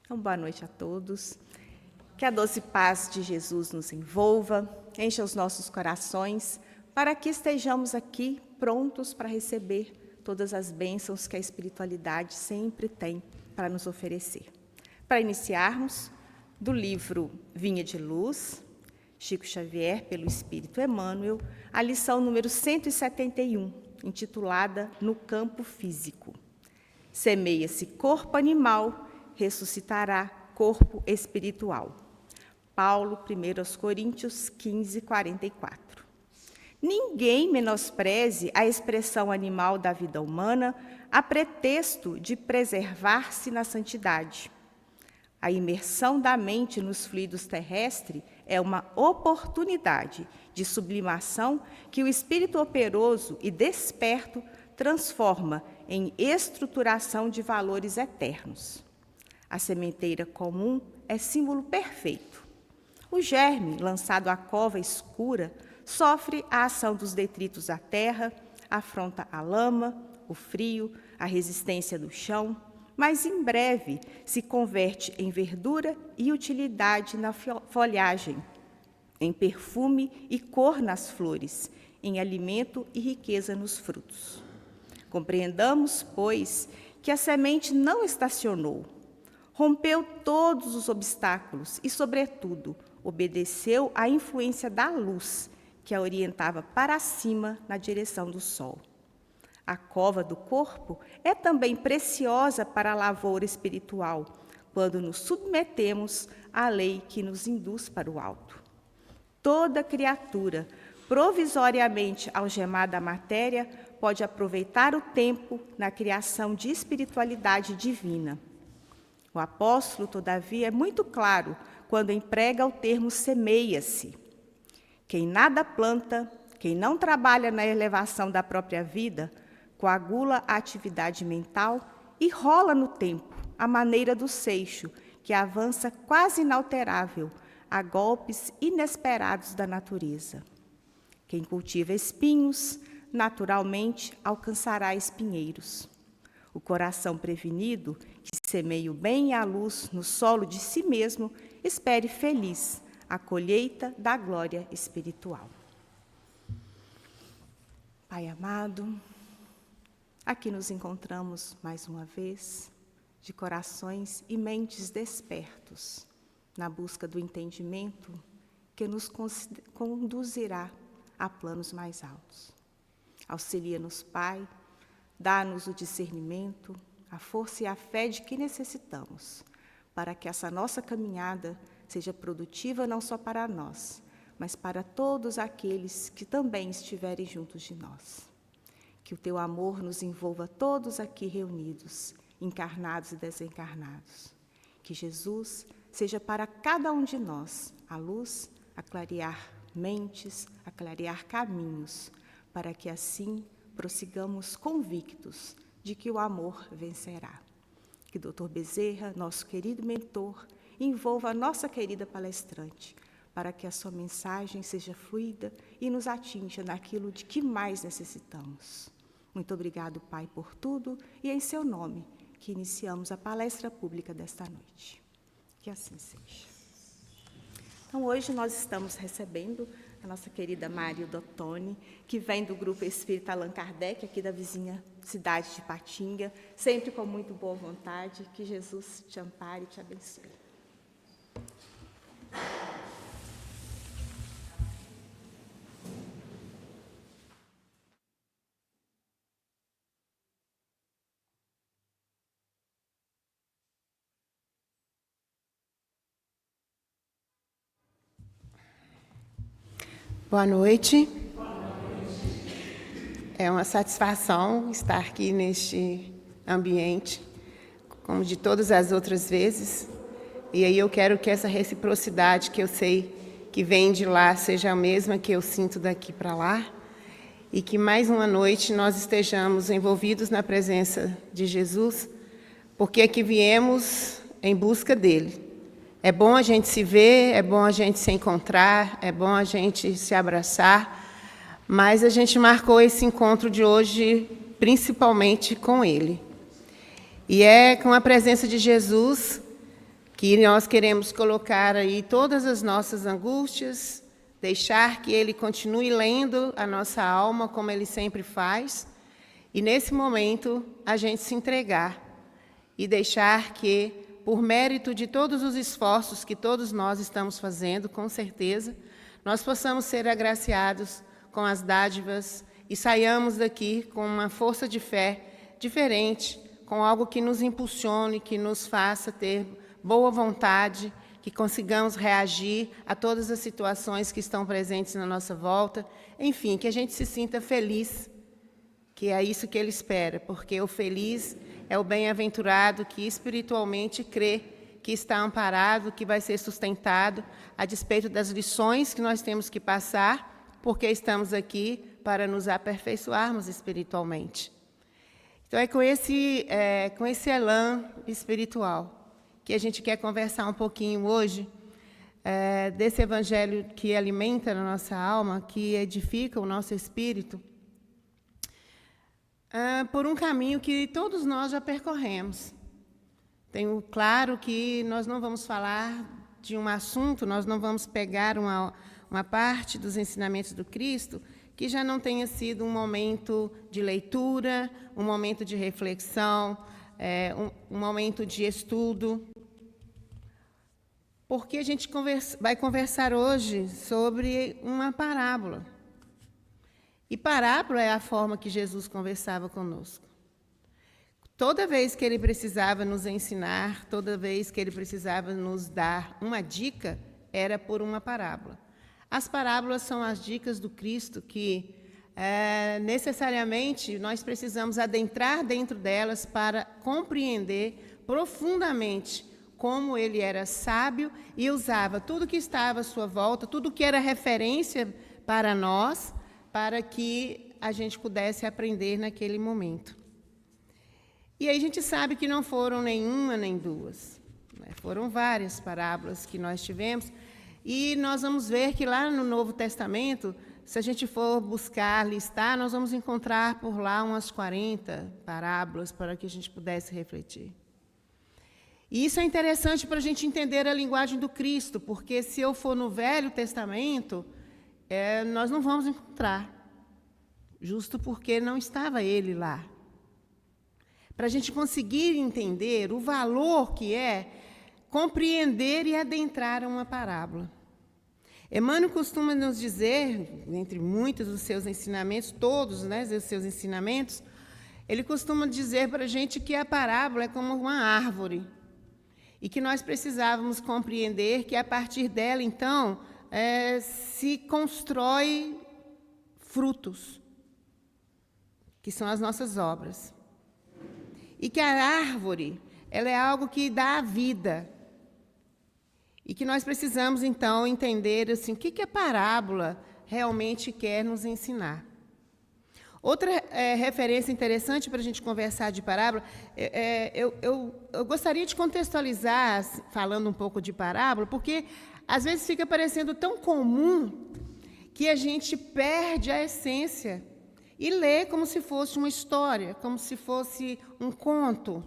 Então, boa noite a todos. Que a doce paz de Jesus nos envolva, encha os nossos corações, para que estejamos aqui prontos para receber todas as bênçãos que a espiritualidade sempre tem para nos oferecer. Para iniciarmos, do livro Vinha de Luz, Chico Xavier, pelo Espírito Emmanuel, a lição número 171, intitulada No Campo Físico. Semeia-se corpo animal, ressuscitará corpo espiritual. Paulo, 1 Coríntios 15, 44. Ninguém menospreze a expressão animal da vida humana a pretexto de preservar-se na santidade. A imersão da mente nos fluidos terrestres é uma oportunidade de sublimação que o espírito operoso e desperto transforma em estruturação de valores eternos. A sementeira comum é símbolo perfeito. O germe, lançado à cova escura, sofre a ação dos detritos da terra, afronta a lama, o frio, a resistência do chão, mas em breve se converte em verdura e utilidade na folhagem, em perfume e cor nas flores, em alimento e riqueza nos frutos. Compreendamos, pois, que a semente não estacionou, rompeu todos os obstáculos e, sobretudo, obedeceu à influência da luz, que a orientava para cima na direção do sol. A cova do corpo é também preciosa para a lavoura espiritual, quando nos submetemos à lei que nos induz para o alto. Toda criatura, provisoriamente algemada à matéria, pode aproveitar o tempo na criação de espiritualidade divina. O apóstolo, todavia, é muito claro quando emprega o termo semeia-se. Quem nada planta, quem não trabalha na elevação da própria vida, coagula a atividade mental e rola no tempo, à maneira do seixo, que avança quase inalterável a golpes inesperados da natureza. Quem cultiva espinhos, naturalmente alcançará espinheiros. O coração prevenido, que semeia o bem e a luz no solo de si mesmo, espere feliz a colheita da glória espiritual. Pai amado, aqui nos encontramos mais uma vez, de corações e mentes despertos, na busca do entendimento que nos conduzirá a planos mais altos. Auxilia-nos, Pai, dá-nos o discernimento, a força e a fé de que necessitamos, para que essa nossa caminhada seja produtiva não só para nós, mas para todos aqueles que também estiverem juntos de nós. Que o Teu amor nos envolva todos aqui reunidos, encarnados e desencarnados. Que Jesus seja para cada um de nós a luz, a clarear mentes, a clarear caminhos, para que assim prossigamos convictos de que o amor vencerá. Que Dr. Bezerra, nosso querido mentor, envolva a nossa querida palestrante, para que a sua mensagem seja fluida e nos atinja naquilo de que mais necessitamos. Muito obrigado, Pai, por tudo, e em seu nome que iniciamos a palestra pública desta noite. Que assim seja. Então, hoje nós estamos recebendo a nossa querida Marilda Ottoni, que vem do Grupo Espírita Allan Kardec, aqui da vizinha cidade de Patinga, sempre com muito boa vontade. Que Jesus te ampare e te abençoe. Boa noite. É uma satisfação estar aqui neste ambiente, como de todas as outras vezes. E aí eu quero que essa reciprocidade que eu sei que vem de lá seja a mesma que eu sinto daqui para lá. E que mais uma noite nós estejamos envolvidos na presença de Jesus, porque aqui viemos em busca dele. É bom a gente se ver, é bom a gente se encontrar, é bom a gente se abraçar, mas a gente marcou esse encontro de hoje principalmente com Ele. E é com a presença de Jesus que nós queremos colocar aí todas as nossas angústias, deixar que Ele continue lendo a nossa alma, como Ele sempre faz, e nesse momento a gente se entregar e deixar que, por mérito de todos os esforços que todos nós estamos fazendo, com certeza, nós possamos ser agraciados com as dádivas e saiamos daqui com uma força de fé diferente, com algo que nos impulsione, que nos faça ter boa vontade, que consigamos reagir a todas as situações que estão presentes na nossa volta, enfim, que a gente se sinta feliz, que é isso que Ele espera, porque o feliz é o bem-aventurado que espiritualmente crê que está amparado, que vai ser sustentado, a despeito das lições que nós temos que passar, porque estamos aqui para nos aperfeiçoarmos espiritualmente. Então, é com esse elan espiritual que a gente quer conversar um pouquinho hoje, desse evangelho que alimenta a nossa alma, que edifica o nosso espírito, por um caminho que todos nós já percorremos. Tenho claro que nós não vamos falar de um assunto, nós não vamos pegar uma parte dos ensinamentos do Cristo que já não tenha sido um momento de leitura, um momento de reflexão, um momento de estudo. Porque a gente vai conversar hoje sobre uma parábola. E parábola é a forma que Jesus conversava conosco. Toda vez que Ele precisava nos ensinar, toda vez que Ele precisava nos dar uma dica, era por uma parábola. As parábolas são as dicas do Cristo que, necessariamente, nós precisamos adentrar dentro delas para compreender profundamente como Ele era sábio e usava tudo que estava à sua volta, tudo que era referência para nós, para que a gente pudesse aprender naquele momento. E aí a gente sabe que não foram nenhuma nem duas, né? Foram várias parábolas que nós tivemos, e nós vamos ver que lá no Novo Testamento, se a gente for buscar, listar, nós vamos encontrar por lá umas 40 parábolas para que a gente pudesse refletir. E isso é interessante para a gente entender a linguagem do Cristo, porque se eu for no Velho Testamento, nós não vamos encontrar, justo porque não estava Ele lá. Para a gente conseguir entender o valor que é compreender e adentrar uma parábola. Emmanuel costuma nos dizer, entre muitos dos seus ensinamentos, todos, né, os seus ensinamentos, ele costuma dizer para a gente que a parábola é como uma árvore e que nós precisávamos compreender que, a partir dela, então, se constrói frutos, que são as nossas obras. E que a árvore, ela é algo que dá a vida. E que nós precisamos, então, entender assim, o que a parábola realmente quer nos ensinar. Outra referência interessante para a gente conversar de parábola, eu gostaria de contextualizar, falando um pouco de parábola, porque às vezes fica parecendo tão comum que a gente perde a essência e lê como se fosse uma história, como se fosse um conto.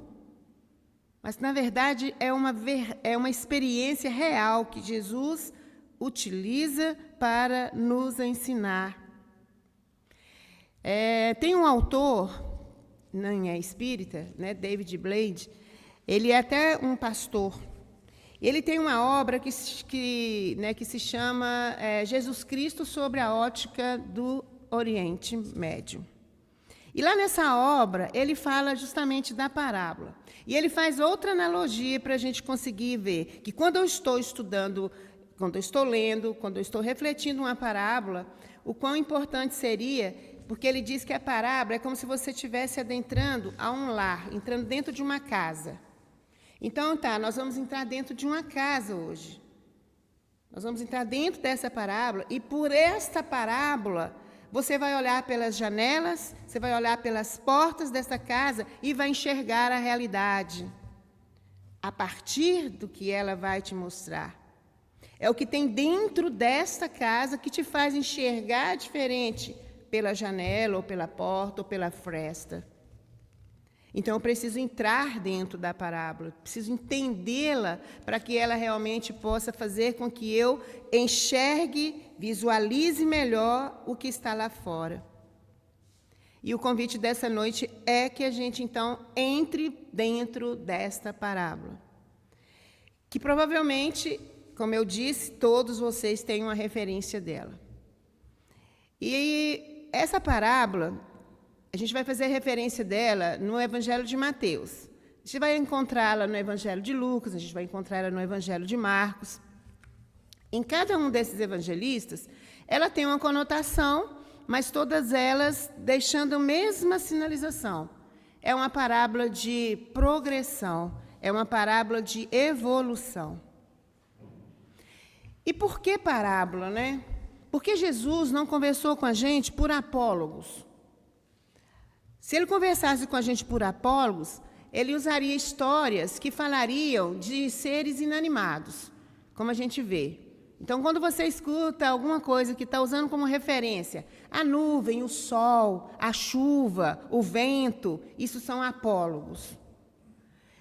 Mas, na verdade, é uma experiência real que Jesus utiliza para nos ensinar. Tem um autor, não é espírita, né, David Blade, ele é até um pastor. Ele tem uma obra que se chama Jesus Cristo sobre a ótica do Oriente Médio. E lá nessa obra, ele fala justamente da parábola. E ele faz outra analogia para a gente conseguir ver que quando eu estou estudando, quando eu estou lendo, quando eu estou refletindo uma parábola, o quão importante seria, porque ele diz que a parábola é como se você estivesse adentrando a um lar, entrando dentro de uma casa. Então, nós vamos entrar dentro de uma casa hoje. Nós vamos entrar dentro dessa parábola, e por esta parábola, você vai olhar pelas janelas, você vai olhar pelas portas dessa casa e vai enxergar a realidade, a partir do que ela vai te mostrar. É o que tem dentro desta casa que te faz enxergar diferente pela janela, ou pela porta, ou pela fresta. Então, eu preciso entrar dentro da parábola, preciso entendê-la para que ela realmente possa fazer com que eu enxergue, visualize melhor o que está lá fora. E o convite dessa noite é que a gente, então, entre dentro desta parábola. Que provavelmente, como eu disse, todos vocês têm uma referência dela. E essa parábola, a gente vai fazer referência dela no Evangelho de Mateus. A gente vai encontrá-la no Evangelho de Lucas, a gente vai encontrá-la no Evangelho de Marcos. Em cada um desses evangelistas, ela tem uma conotação, mas todas elas deixando a mesma sinalização. É uma parábola de progressão, é uma parábola de evolução. E por que parábola, né? Porque Jesus não conversou com a gente por apólogos. Se ele conversasse com a gente por apólogos, ele usaria histórias que falariam de seres inanimados, como a gente vê. Então, quando você escuta alguma coisa que está usando como referência a nuvem, o sol, a chuva, o vento, isso são apólogos.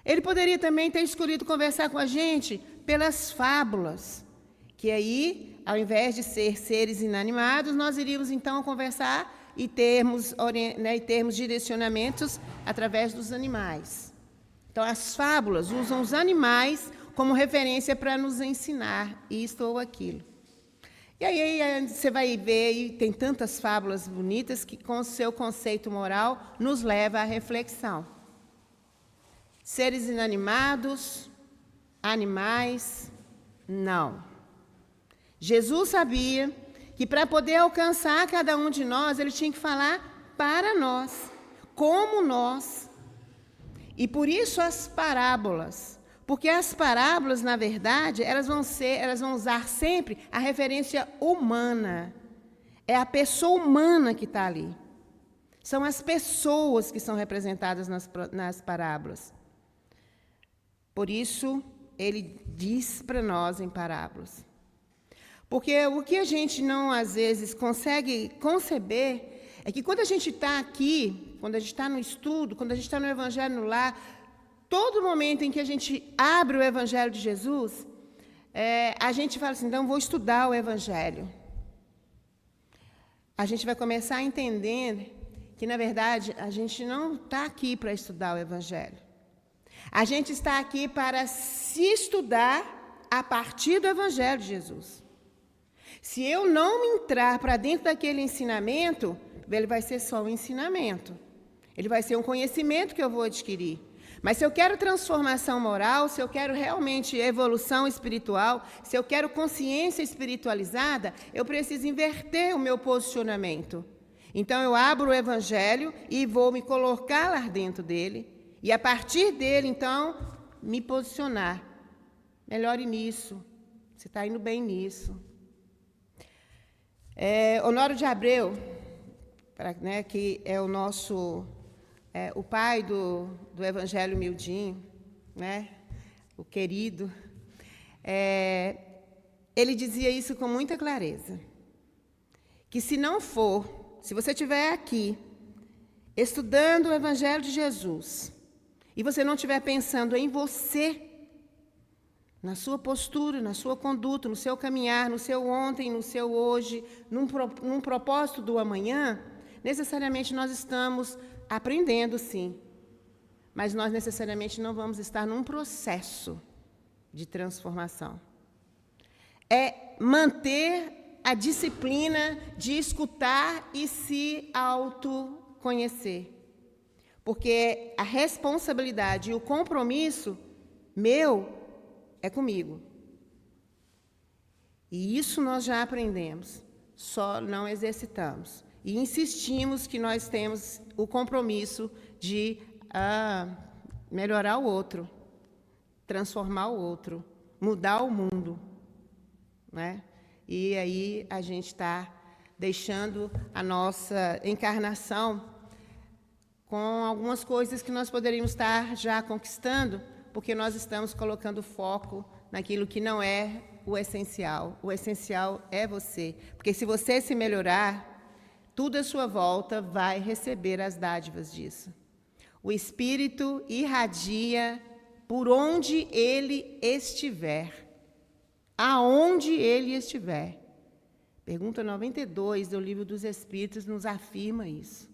Ele poderia também ter escolhido conversar com a gente pelas fábulas, que aí, ao invés de ser seres inanimados, nós iríamos então conversar e termos direcionamentos através dos animais. Então, as fábulas usam os animais como referência para nos ensinar isto ou aquilo. E aí você vai ver, e tem tantas fábulas bonitas que, com o seu conceito moral, nos leva à reflexão. Seres inanimados, animais, não. Jesus sabia que para poder alcançar cada um de nós, ele tinha que falar para nós, como nós. E por isso as parábolas, porque as parábolas, na verdade, elas vão usar sempre a referência humana. É a pessoa humana que está ali. São as pessoas que são representadas nas parábolas. Por isso, ele diz para nós em parábolas. Porque o que a gente não, às vezes, consegue conceber é que quando a gente está aqui, quando a gente está no estudo, quando a gente está no Evangelho no lar, todo momento em que a gente abre o Evangelho de Jesus, a gente fala assim, então, vou estudar o Evangelho. A gente vai começar a entender que, na verdade, a gente não está aqui para estudar o Evangelho. A gente está aqui para se estudar a partir do Evangelho de Jesus. Se eu não entrar para dentro daquele ensinamento, ele vai ser só um ensinamento. Ele vai ser um conhecimento que eu vou adquirir. Mas se eu quero transformação moral, se eu quero realmente evolução espiritual, se eu quero consciência espiritualizada, eu preciso inverter o meu posicionamento. Então eu abro o Evangelho e vou me colocar lá dentro dele. E a partir dele, então, me posicionar. Melhore nisso. Você está indo bem nisso. Honório de Abreu, que é o nosso, o pai do Evangelho Humildinho, o querido, ele dizia isso com muita clareza, que se você estiver aqui, estudando o Evangelho de Jesus, e você não estiver pensando em você, na sua postura, na sua conduta, no seu caminhar, no seu ontem, no seu hoje, num propósito do amanhã, necessariamente nós estamos aprendendo, sim. Mas nós necessariamente não vamos estar num processo de transformação. É manter a disciplina de escutar e se autoconhecer. Porque a responsabilidade e o compromisso meu é comigo. E isso nós já aprendemos, só não exercitamos. E insistimos que nós temos o compromisso de melhorar o outro, transformar o outro, mudar o mundo. E aí a gente está deixando a nossa encarnação com algumas coisas que nós poderíamos estar já conquistando, porque nós estamos colocando foco naquilo que não é o essencial. O essencial é você. Porque se você se melhorar, tudo à sua volta vai receber as dádivas disso. O Espírito irradia por onde ele estiver. Aonde ele estiver. Pergunta 92 do Livro dos Espíritos nos afirma isso.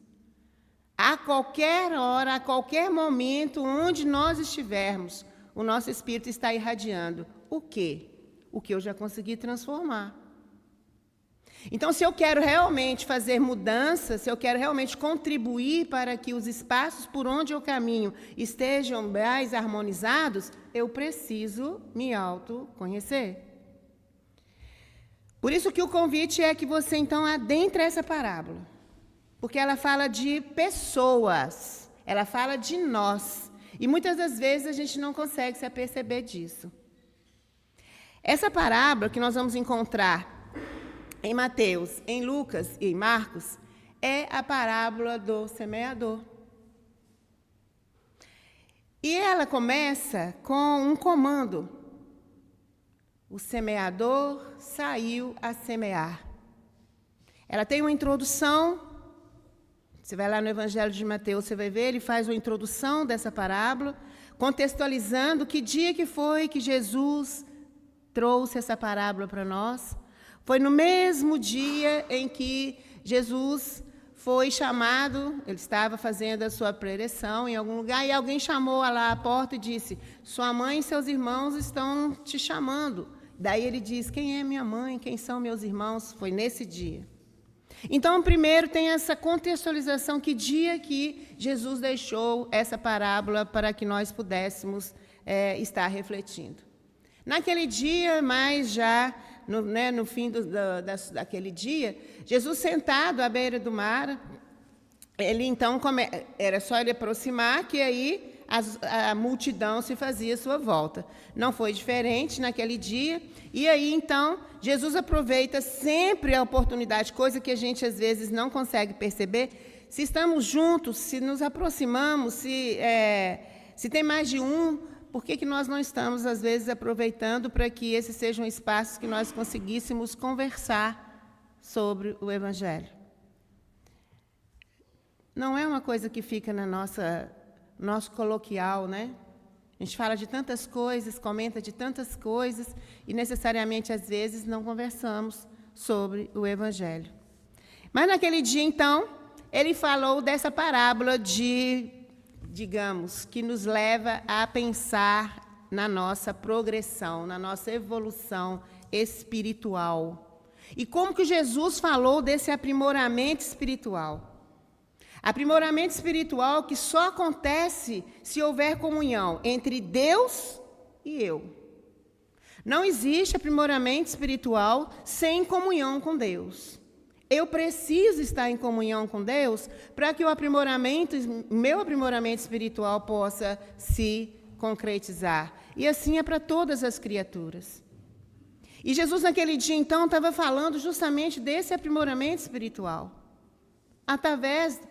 A qualquer hora, a qualquer momento, onde nós estivermos, o nosso Espírito está irradiando. O quê? O que eu já consegui transformar. Então, se eu quero realmente fazer mudanças, se eu quero realmente contribuir para que os espaços por onde eu caminho estejam mais harmonizados, eu preciso me autoconhecer. Por isso que o convite é que você, então, adentre essa parábola. Porque ela fala de pessoas, ela fala de nós. E muitas das vezes a gente não consegue se aperceber disso. Essa parábola que nós vamos encontrar em Mateus, em Lucas e em Marcos, é a parábola do semeador. E ela começa com um comando. O semeador saiu a semear. Ela tem uma introdução. Você vai lá no Evangelho de Mateus, você vai ver, ele faz uma introdução dessa parábola, contextualizando que dia que foi que Jesus trouxe essa parábola para nós. Foi no mesmo dia em que Jesus foi chamado, ele estava fazendo a sua preleção em algum lugar, e alguém chamou lá à porta e disse, sua mãe e seus irmãos estão te chamando. Daí ele diz, quem é minha mãe, quem são meus irmãos? Foi nesse dia. Então, primeiro tem essa contextualização, que dia que Jesus deixou essa parábola para que nós pudéssemos estar refletindo. Naquele dia, mas já no fim daquele dia, Jesus sentado à beira do mar, ele então, era só ele aproximar, que aí a multidão se fazia à sua volta. Não foi diferente naquele dia. E aí, então, Jesus aproveita sempre a oportunidade, coisa que a gente, às vezes, não consegue perceber. Se estamos juntos, se nos aproximamos, se tem mais de um, por que nós não estamos, às vezes, aproveitando para que esses sejam espaços que nós conseguíssemos conversar sobre o Evangelho? Não é uma coisa que fica na nosso coloquial, né? A gente fala de tantas coisas, comenta de tantas coisas e necessariamente, às vezes, não conversamos sobre o Evangelho. Mas naquele dia, então, ele falou dessa parábola digamos, que nos leva a pensar na nossa progressão, na nossa evolução espiritual. E como que Jesus falou desse aprimoramento espiritual? Aprimoramento espiritual que só acontece se houver comunhão entre Deus e eu. Não existe aprimoramento espiritual sem comunhão com Deus. Eu preciso estar em comunhão com Deus para que meu aprimoramento espiritual possa se concretizar. E assim é para todas as criaturas. E Jesus, naquele dia, então, estava falando justamente desse aprimoramento espiritual,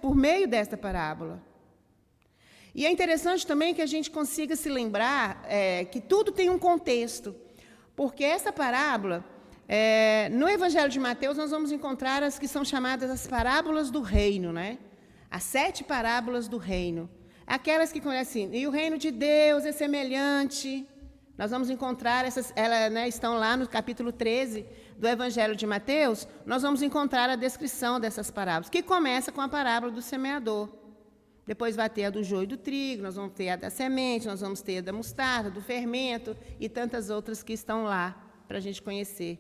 por meio desta parábola. E é interessante também que a gente consiga se lembrar que tudo tem um contexto, porque essa parábola, no Evangelho de Mateus, nós vamos encontrar as que são chamadas as parábolas do reino, né? As 7 parábolas do reino. Aquelas que conhecem, e o reino de Deus é semelhante. Nós vamos encontrar elas estão lá no capítulo 13 do Evangelho de Mateus. Nós vamos encontrar a descrição dessas parábolas, que começa com a parábola do semeador. Depois vai ter a do joio e do trigo, nós vamos ter a da semente, nós vamos ter a da mostarda, do fermento e tantas outras que estão lá para a gente conhecer.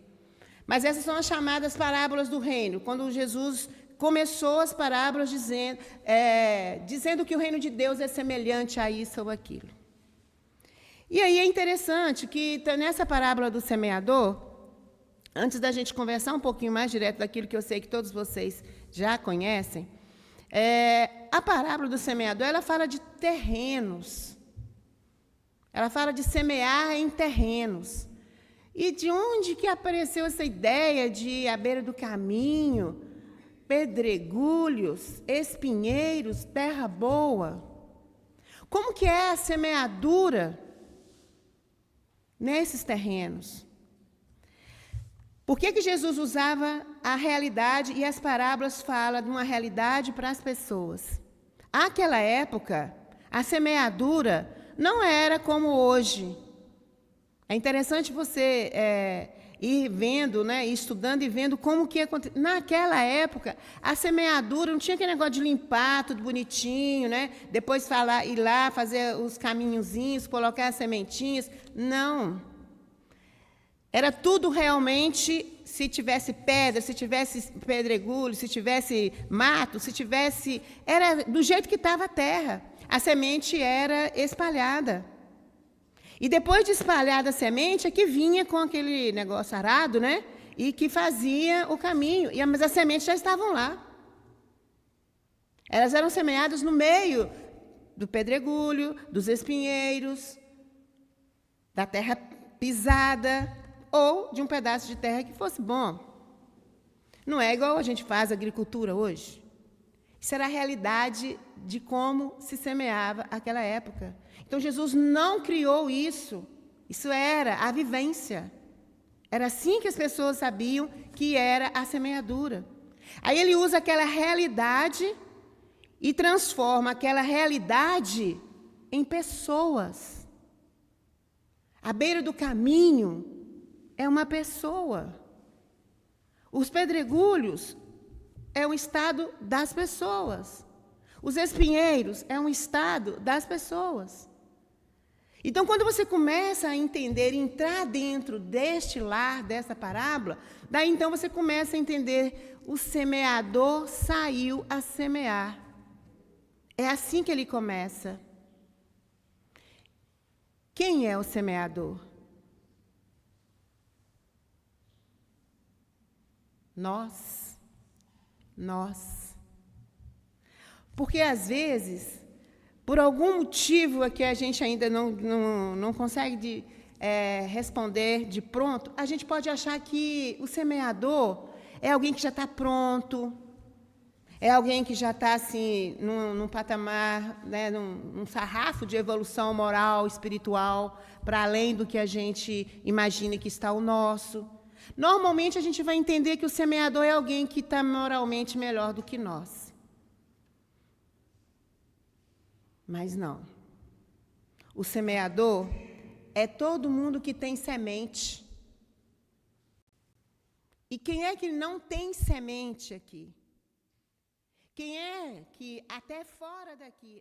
Mas essas são as chamadas parábolas do reino, quando Jesus começou as parábolas dizendo que o reino de Deus é semelhante a isso ou aquilo. E aí é interessante que nessa parábola do semeador, antes da gente conversar um pouquinho mais direto daquilo que eu sei que todos vocês já conhecem, a parábola do semeador, ela fala de terrenos. Ela fala de semear em terrenos. E de onde que apareceu essa ideia de à beira do caminho, pedregulhos, espinheiros, terra boa? Como que é a semeadura nesses terrenos? Por que Jesus usava a realidade e as parábolas falam de uma realidade para as pessoas? Àquela época, A semeadura não era como hoje. É interessante você ir vendo, né, ir estudando e vendo como que aconteceu. Naquela época, a semeadura não tinha aquele negócio de limpar tudo bonitinho, né? Depois ir lá, fazer os caminhozinhos, colocar as sementinhas. Não. Era tudo realmente, se tivesse pedra, se tivesse pedregulho, se tivesse mato, se tivesse... Era do jeito que estava a terra. A semente era espalhada. E depois de espalhada a semente, é que vinha com aquele negócio arado, né? E que fazia o caminho. Mas as sementes já estavam lá. Elas eram semeadas no meio do pedregulho, dos espinheiros, da terra pisada, ou de um pedaço de terra que fosse bom. Não é igual a gente faz agricultura hoje. Isso era a realidade de como se semeava naquela época. Então, Jesus não criou isso. Isso era a vivência. Era assim que as pessoas sabiam que era a semeadura. Aí ele usa aquela realidade e transforma aquela realidade em pessoas. À beira do caminho é uma pessoa. Os pedregulhos é um estado das pessoas. Os espinheiros é um estado das pessoas. Então, quando você começa a entender, entrar dentro deste lar, dessa parábola, daí então você começa a entender, o semeador saiu a semear. É assim que ele começa. Quem é o semeador? Nós. Porque, às vezes, por algum motivo que a gente ainda não consegue responder de pronto, a gente pode achar que o semeador é alguém que já está pronto, é alguém que já está assim, num patamar, né, num sarrafo de evolução moral, espiritual, para além do que a gente imagina que está o nosso. Normalmente, a gente vai entender que o semeador é alguém que está moralmente melhor do que nós. Mas não. O semeador é todo mundo que tem semente. E quem é que não tem semente aqui? Quem é que, até fora daqui,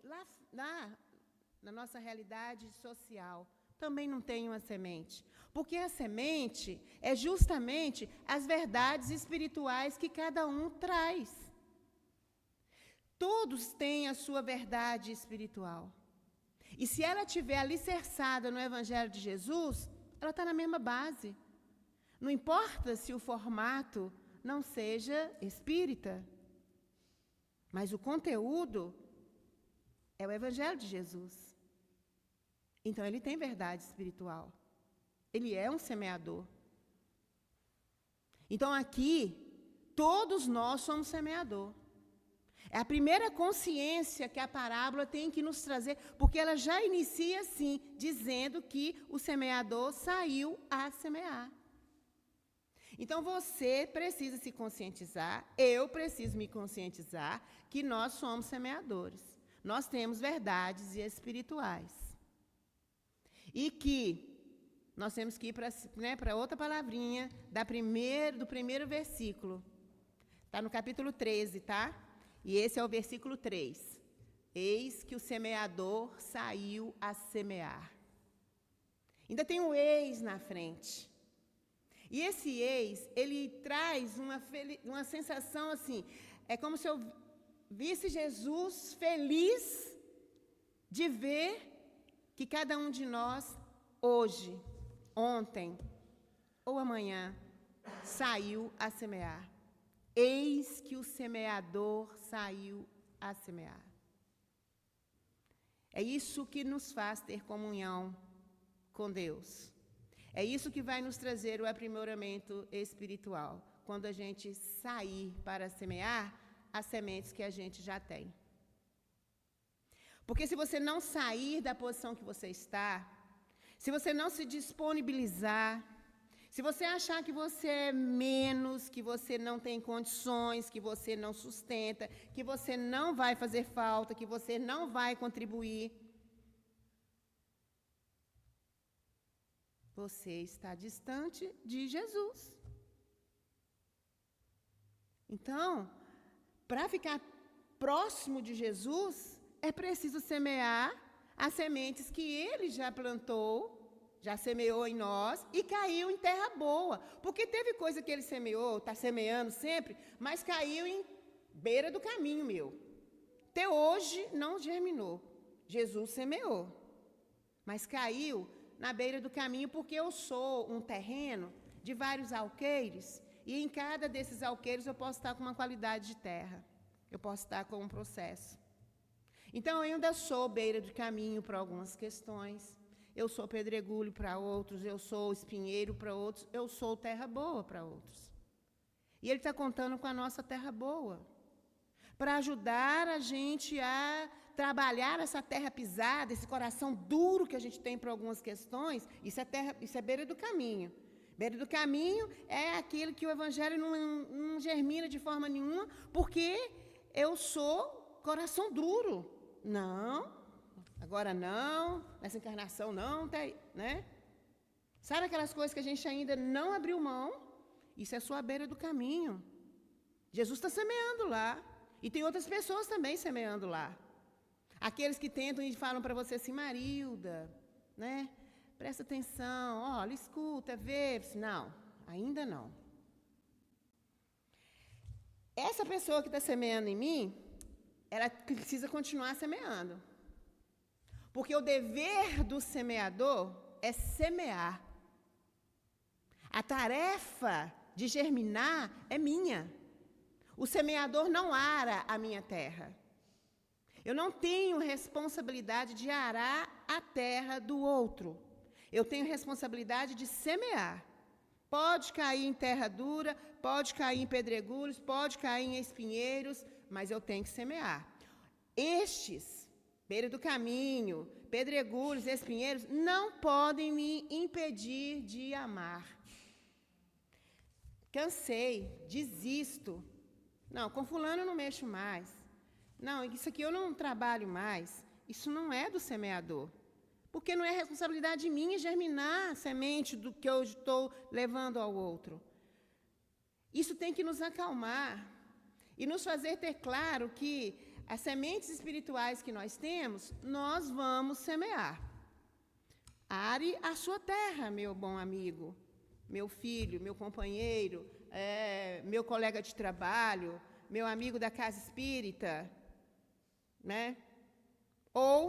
lá na nossa realidade social, também não tem uma semente? Porque a semente é justamente as verdades espirituais que cada um traz. Todos têm a sua verdade espiritual. E se ela estiver alicerçada no Evangelho de Jesus, ela está na mesma base. Não importa se o formato não seja espírita, mas o conteúdo é o Evangelho de Jesus. Então, ele tem verdade espiritual. Ele é um semeador. Então, aqui, todos nós somos semeador. É a primeira consciência que a parábola tem que nos trazer, porque ela já inicia assim, dizendo que o semeador saiu a semear. Então, você precisa se conscientizar, eu preciso me conscientizar, que nós somos semeadores. Nós temos verdades espirituais. E que nós temos que ir para outra palavrinha do primeiro versículo. Está no capítulo 13, tá? E esse é o versículo 3. Eis que o semeador saiu a semear. Ainda tem um eis na frente. E esse eis, ele traz uma sensação assim, é como se eu visse Jesus feliz de ver que cada um de nós, hoje, ontem ou amanhã, saiu a semear. Eis que o semeador saiu a semear. É isso que nos faz ter comunhão com Deus. É isso que vai nos trazer o aprimoramento espiritual, quando a gente sair para semear as sementes que a gente já tem. Porque se você não sair da posição que você está, se você não se disponibilizar, se você achar que você é menos, que você não tem condições, que você não sustenta, que você não vai fazer falta, que você não vai contribuir, você está distante de Jesus. Então, para ficar próximo de Jesus, é preciso semear as sementes que ele já plantou, já semeou em nós e caiu em terra boa. Porque teve coisa que ele semeou, está semeando sempre, mas caiu em beira do caminho meu. Até hoje não germinou. Jesus semeou, mas caiu na beira do caminho porque eu sou um terreno de vários alqueires e em cada desses alqueires eu posso estar com uma qualidade de terra. Eu posso estar com um processo. Então, eu ainda sou beira de caminho para algumas questões. Eu sou pedregulho para outros. Eu sou espinheiro para outros. Eu sou terra boa para outros. E ele está contando com a nossa terra boa. Para ajudar a gente a trabalhar essa terra pisada, esse coração duro que a gente tem para algumas questões. Isso é beira do caminho. Beira do caminho é aquilo que o evangelho não germina de forma nenhuma, porque eu sou coração duro. Não, agora não, nessa encarnação não, né? Sabe aquelas coisas que a gente ainda não abriu mão? Isso é só a beira do caminho. Jesus está semeando lá. E tem outras pessoas também semeando lá. Aqueles que tentam e falam para você assim, Marilda, né? Presta atenção, olha, escuta, vê. Não, ainda não. Essa pessoa que está semeando em mim, ela precisa continuar semeando. Porque o dever do semeador é semear. A tarefa de germinar é minha. O semeador não ara a minha terra. Eu não tenho responsabilidade de arar a terra do outro. Eu tenho responsabilidade de semear. Pode cair em terra dura, pode cair em pedregulhos, pode cair em espinheiros, mas eu tenho que semear. Estes, beira do caminho, pedregulhos, espinheiros, não podem me impedir de amar. Cansei, desisto. Não, com fulano eu não mexo mais. Não, isso aqui eu não trabalho mais. Isso não é do semeador. Porque não é responsabilidade minha germinar a semente do que eu estou levando ao outro. Isso tem que nos acalmar e nos fazer ter claro que as sementes espirituais que nós temos, nós vamos semear. Are a sua terra, meu bom amigo, meu filho, meu companheiro, meu colega de trabalho, meu amigo da casa espírita, né? Ou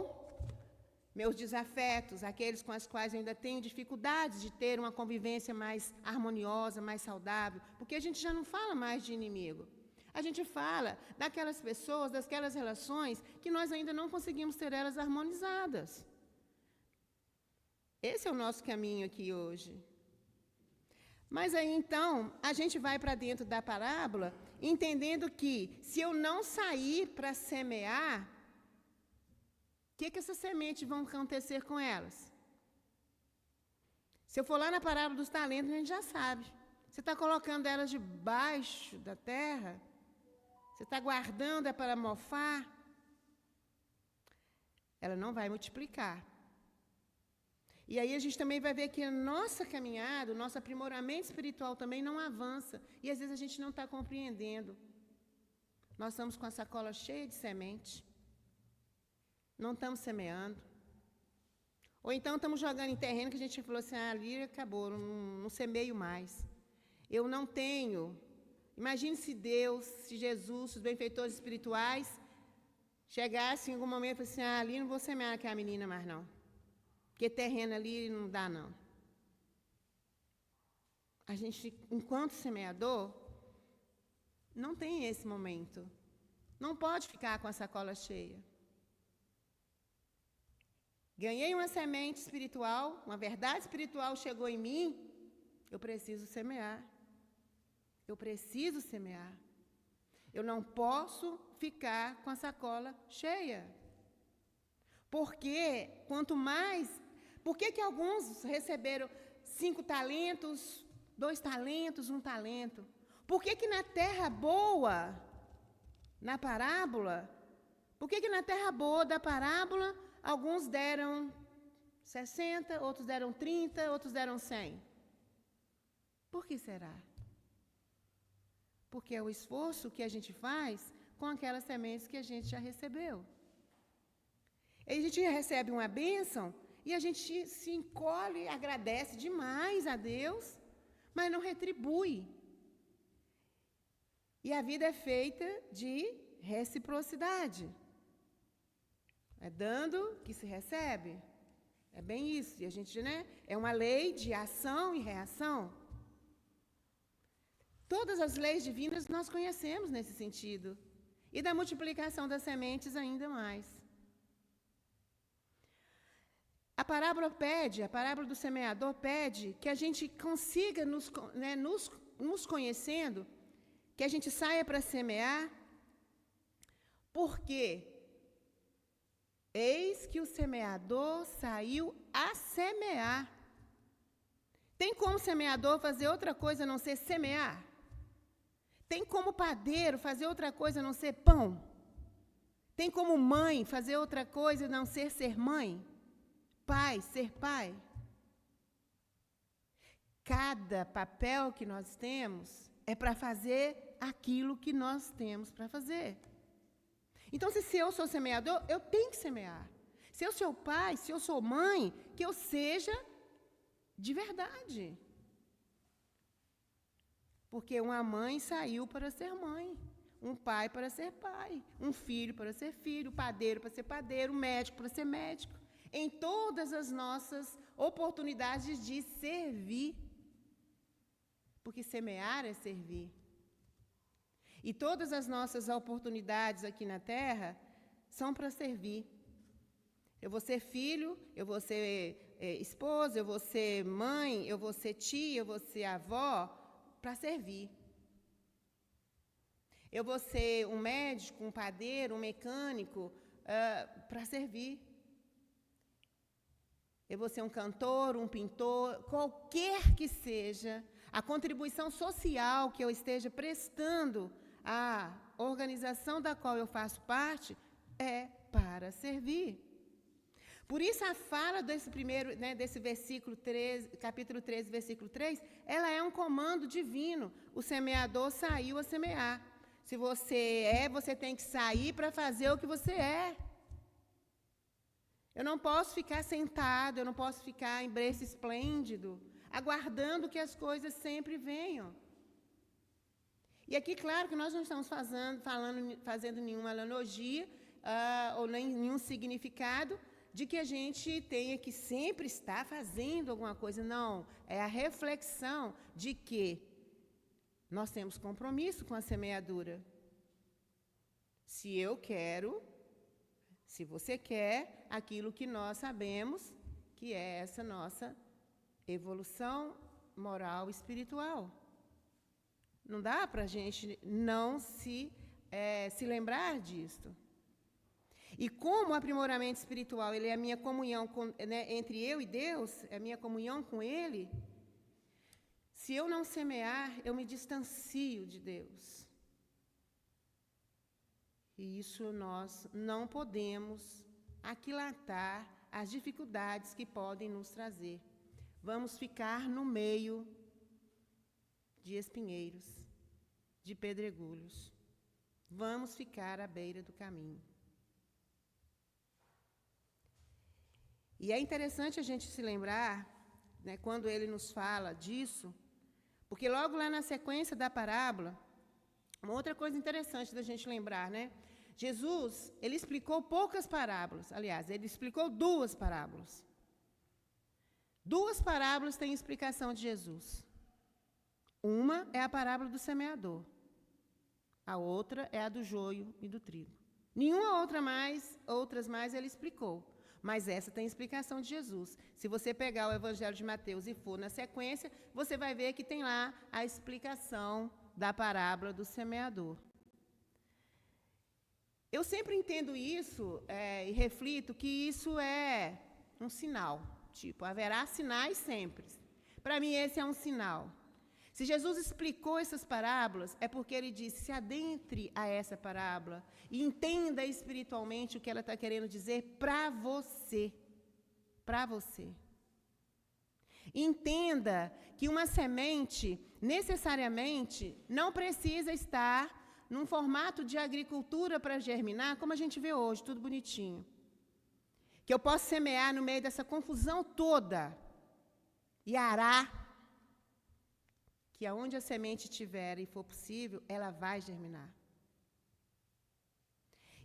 meus desafetos, aqueles com os quais eu ainda tenho dificuldades de ter uma convivência mais harmoniosa, mais saudável, porque a gente já não fala mais de inimigo. A gente fala daquelas pessoas, daquelas relações que nós ainda não conseguimos ter elas harmonizadas. Esse é o nosso caminho aqui hoje. Mas aí, então, a gente vai para dentro da parábola, entendendo que, se eu não sair para semear, o que essas sementes vão acontecer com elas? Se eu for lá na parábola dos talentos, a gente já sabe. Você está colocando elas debaixo da terra? Você está guardando para mofar? Ela não vai multiplicar. E aí a gente também vai ver que a nossa caminhada, o nosso aprimoramento espiritual também não avança. E às vezes a gente não está compreendendo. Nós estamos com a sacola cheia de semente. Não estamos semeando. Ou então estamos jogando em terreno que a gente falou assim, ali acabou, não semeio mais. Eu não tenho. Imagine se Deus, se Jesus, os benfeitores espirituais chegassem em algum momento e falassem assim, ali não vou semear aquela menina mais não. Porque terreno ali não dá não. A gente, enquanto semeador, não tem esse momento. Não pode ficar com a sacola cheia. Ganhei uma semente espiritual, uma verdade espiritual chegou em mim, eu preciso semear. Eu preciso semear. Eu não posso ficar com a sacola cheia. Porque quanto mais... Por que alguns receberam 5 talentos, 2 talentos, 1 talento? Por que na terra boa, na parábola, por que na terra boa da parábola, alguns deram 60, outros deram 30, outros deram 100. Por que será? Porque é o esforço que a gente faz com aquelas sementes que a gente já recebeu. E a gente recebe uma bênção e a gente se encolhe, agradece demais a Deus, mas não retribui. E a vida é feita de reciprocidade. É dando que se recebe. É bem isso. E a gente, é uma lei de ação e reação. Todas as leis divinas nós conhecemos nesse sentido. E da multiplicação das sementes ainda mais. A parábola do semeador pede que a gente consiga, nos conhecendo, que a gente saia para semear, porque eis que o semeador saiu a semear. Tem como o semeador fazer outra coisa a não ser semear? Tem como o padeiro fazer outra coisa a não ser pão? Tem como mãe fazer outra coisa a não ser mãe? Pai, ser pai? Cada papel que nós temos é para fazer aquilo que nós temos para fazer. Então, se eu sou semeador, eu tenho que semear. Se eu sou pai, se eu sou mãe, que eu seja de verdade. Porque uma mãe saiu para ser mãe, um pai para ser pai, um filho para ser filho, padeiro para ser padeiro, médico para ser médico. Em todas as nossas oportunidades de servir. Porque semear é servir. E todas as nossas oportunidades aqui na Terra são para servir. Eu vou ser filho, eu vou ser esposa, eu vou ser mãe, eu vou ser tia, eu vou ser avó, para servir. Eu vou ser um médico, um padeiro, um mecânico, para servir. Eu vou ser um cantor, um pintor, qualquer que seja a contribuição social que eu esteja prestando à organização da qual eu faço parte, é para servir. Por isso a fala desse primeiro, desse versículo 13, capítulo 13, versículo 3, ela é um comando divino. O semeador saiu a semear. Se você você tem que sair para fazer o que você é. Eu não posso ficar sentado, eu não posso ficar em berço esplêndido, aguardando que as coisas sempre venham. E aqui, claro, que nós não estamos fazendo nenhuma analogia ou nenhum significado de que a gente tenha que sempre estar fazendo alguma coisa. Não, é a reflexão de que nós temos compromisso com a semeadura. Se eu quero, se você quer, aquilo que nós sabemos que é essa nossa evolução moral e espiritual. Não dá para a gente não se lembrar disto. E como o aprimoramento espiritual ele é a minha comunhão entre eu e Deus, é a minha comunhão com Ele, se eu não semear, eu me distancio de Deus. E isso nós não podemos aquilatar as dificuldades que podem nos trazer. Vamos ficar no meio de espinheiros, de pedregulhos. Vamos ficar à beira do caminho. E é interessante a gente se lembrar, quando ele nos fala disso, porque logo lá na sequência da parábola, uma outra coisa interessante da gente lembrar, Jesus, ele explicou poucas parábolas. Aliás, ele explicou 2 parábolas. 2 parábolas têm explicação de Jesus. Uma é a parábola do semeador. A outra é a do joio e do trigo. Nenhuma outras mais ele explicou. Mas essa tem explicação de Jesus. Se você pegar o Evangelho de Mateus e for na sequência, você vai ver que tem lá a explicação da parábola do semeador. Eu sempre entendo isso e reflito que isso é um sinal. Tipo, haverá sinais sempre. Para mim, esse é um sinal. Se Jesus explicou essas parábolas, é porque ele disse, se adentre a essa parábola e entenda espiritualmente o que ela está querendo dizer para você. para você. Entenda que uma semente, necessariamente, não precisa estar num formato de agricultura para germinar, como a gente vê hoje, tudo bonitinho. Que eu posso semear no meio dessa confusão toda e arar, que aonde a semente estiver e for possível, ela vai germinar.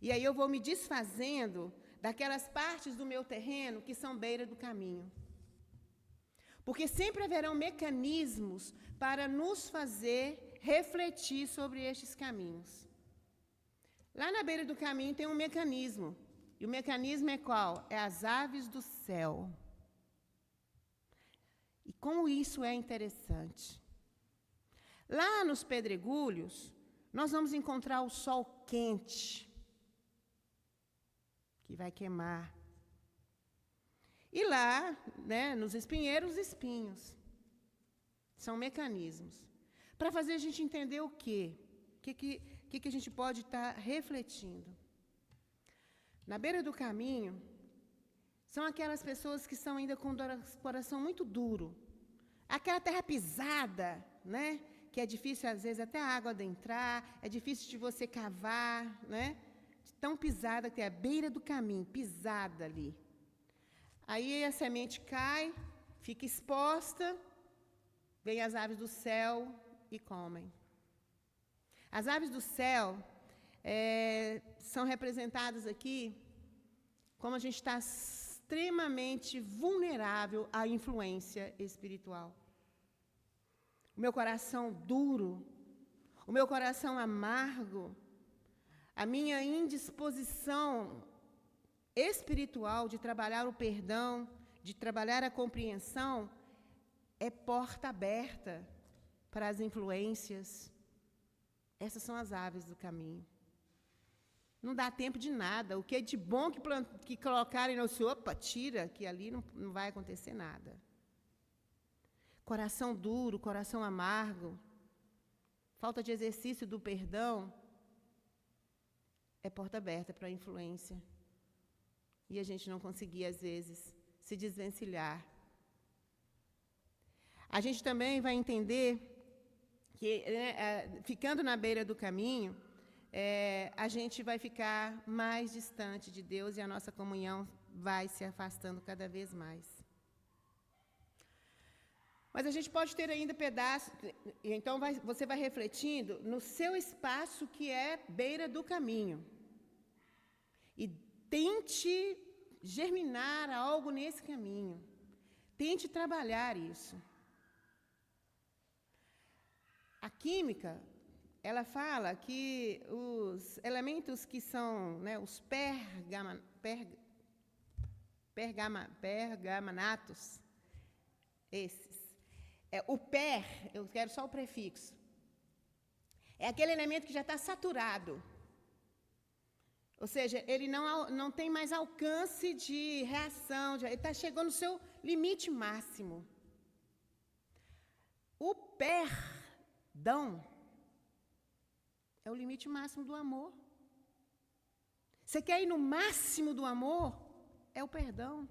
E aí eu vou me desfazendo daquelas partes do meu terreno que são beira do caminho. Porque sempre haverão mecanismos para nos fazer refletir sobre estes caminhos. Lá na beira do caminho tem um mecanismo. E o mecanismo é qual? É as aves do céu. E como isso é interessante. Lá nos pedregulhos, nós vamos encontrar o sol quente, que vai queimar. E lá, né, nos espinheiros, os espinhos. São mecanismos. Para fazer a gente entender o quê? O que a gente pode estar refletindo? Na beira do caminho, são aquelas pessoas que são ainda com o coração muito duro. Aquela terra pisada, né? Que é difícil, às vezes, até a água adentrar, é difícil de você cavar, né? Tão pisada que é a beira do caminho, pisada ali. Aí a semente cai, fica exposta, vem as aves do céu e comem. As aves do céu são representadas aqui como a gente está extremamente vulnerável à influência espiritual. O meu coração duro, o meu coração amargo, a minha indisposição espiritual de trabalhar o perdão, de trabalhar a compreensão, é porta aberta para as influências. Essas são as aves do caminho. Não dá tempo de nada. O que é de bom que colocarem no seu, opa, tira, que ali não vai acontecer nada. Coração duro, coração amargo, falta de exercício do perdão, é porta aberta para a influência. E a gente não conseguia, às vezes, se desvencilhar. A gente também vai entender que, ficando na beira do caminho, a gente vai ficar mais distante de Deus e a nossa comunhão vai se afastando cada vez mais. Mas a gente pode ter ainda pedaços, então você vai refletindo no seu espaço que é beira do caminho. E tente germinar algo nesse caminho. Tente trabalhar isso. A química, ela fala que os elementos que são, né, os pergamanatos, esses, o eu quero só o prefixo, é aquele elemento que já está saturado. Ou seja, ele não tem mais alcance de reação, ele está chegando no seu limite máximo. O perdão é o limite máximo do amor. Você quer ir no máximo do amor? É o perdão.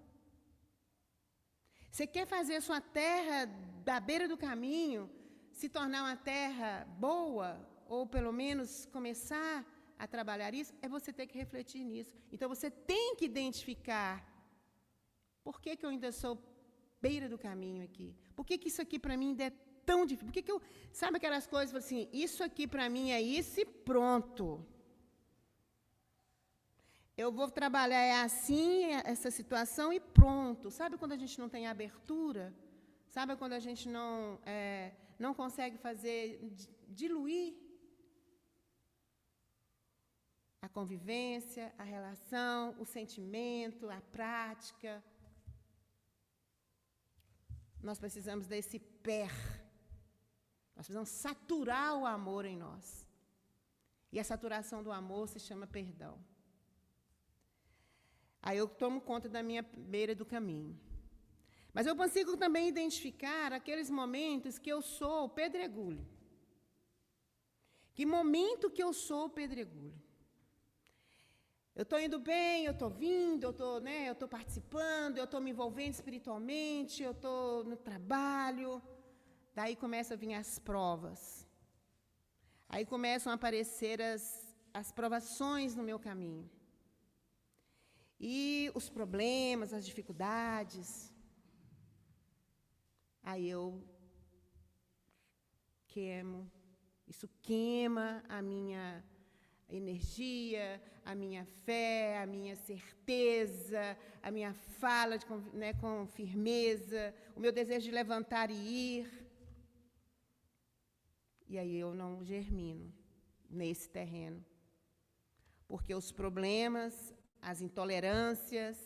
Você quer fazer a sua terra da beira do caminho se tornar uma terra boa, ou pelo menos começar a trabalhar isso, é você ter que refletir nisso. Então, você tem que identificar por que eu ainda sou beira do caminho aqui. Por que isso aqui para mim ainda é tão difícil? Por que sabe aquelas coisas assim, isso aqui para mim é isso e pronto. Eu vou trabalhar assim, essa situação e pronto. Sabe quando a gente não tem abertura? Sabe quando a gente não consegue diluir a convivência, a relação, o sentimento, a prática? Nós precisamos desse nós precisamos saturar o amor em nós. E a saturação do amor se chama perdão. Aí eu tomo conta da minha beira do caminho. Mas eu consigo também identificar aqueles momentos que eu sou pedregulho. Que momento que eu sou pedregulho? Eu estou indo bem, eu estou vindo, eu estou participando, eu estou me envolvendo espiritualmente, eu estou no trabalho. Daí começam a vir as provas. Aí começam a aparecer as provações no meu caminho. E os problemas, as dificuldades. Aí eu queimo. Isso queima a minha energia, a minha fé, a minha certeza, a minha fala com firmeza, o meu desejo de levantar e ir. E aí eu não germino nesse terreno. Porque os problemas, as intolerâncias,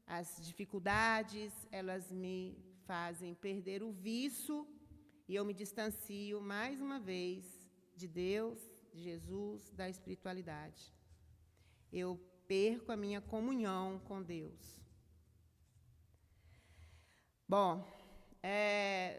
as dificuldades, elas me fazem perder o viço e eu me distancio mais uma vez de Deus, de Jesus, da espiritualidade. Eu perco a minha comunhão com Deus. Bom,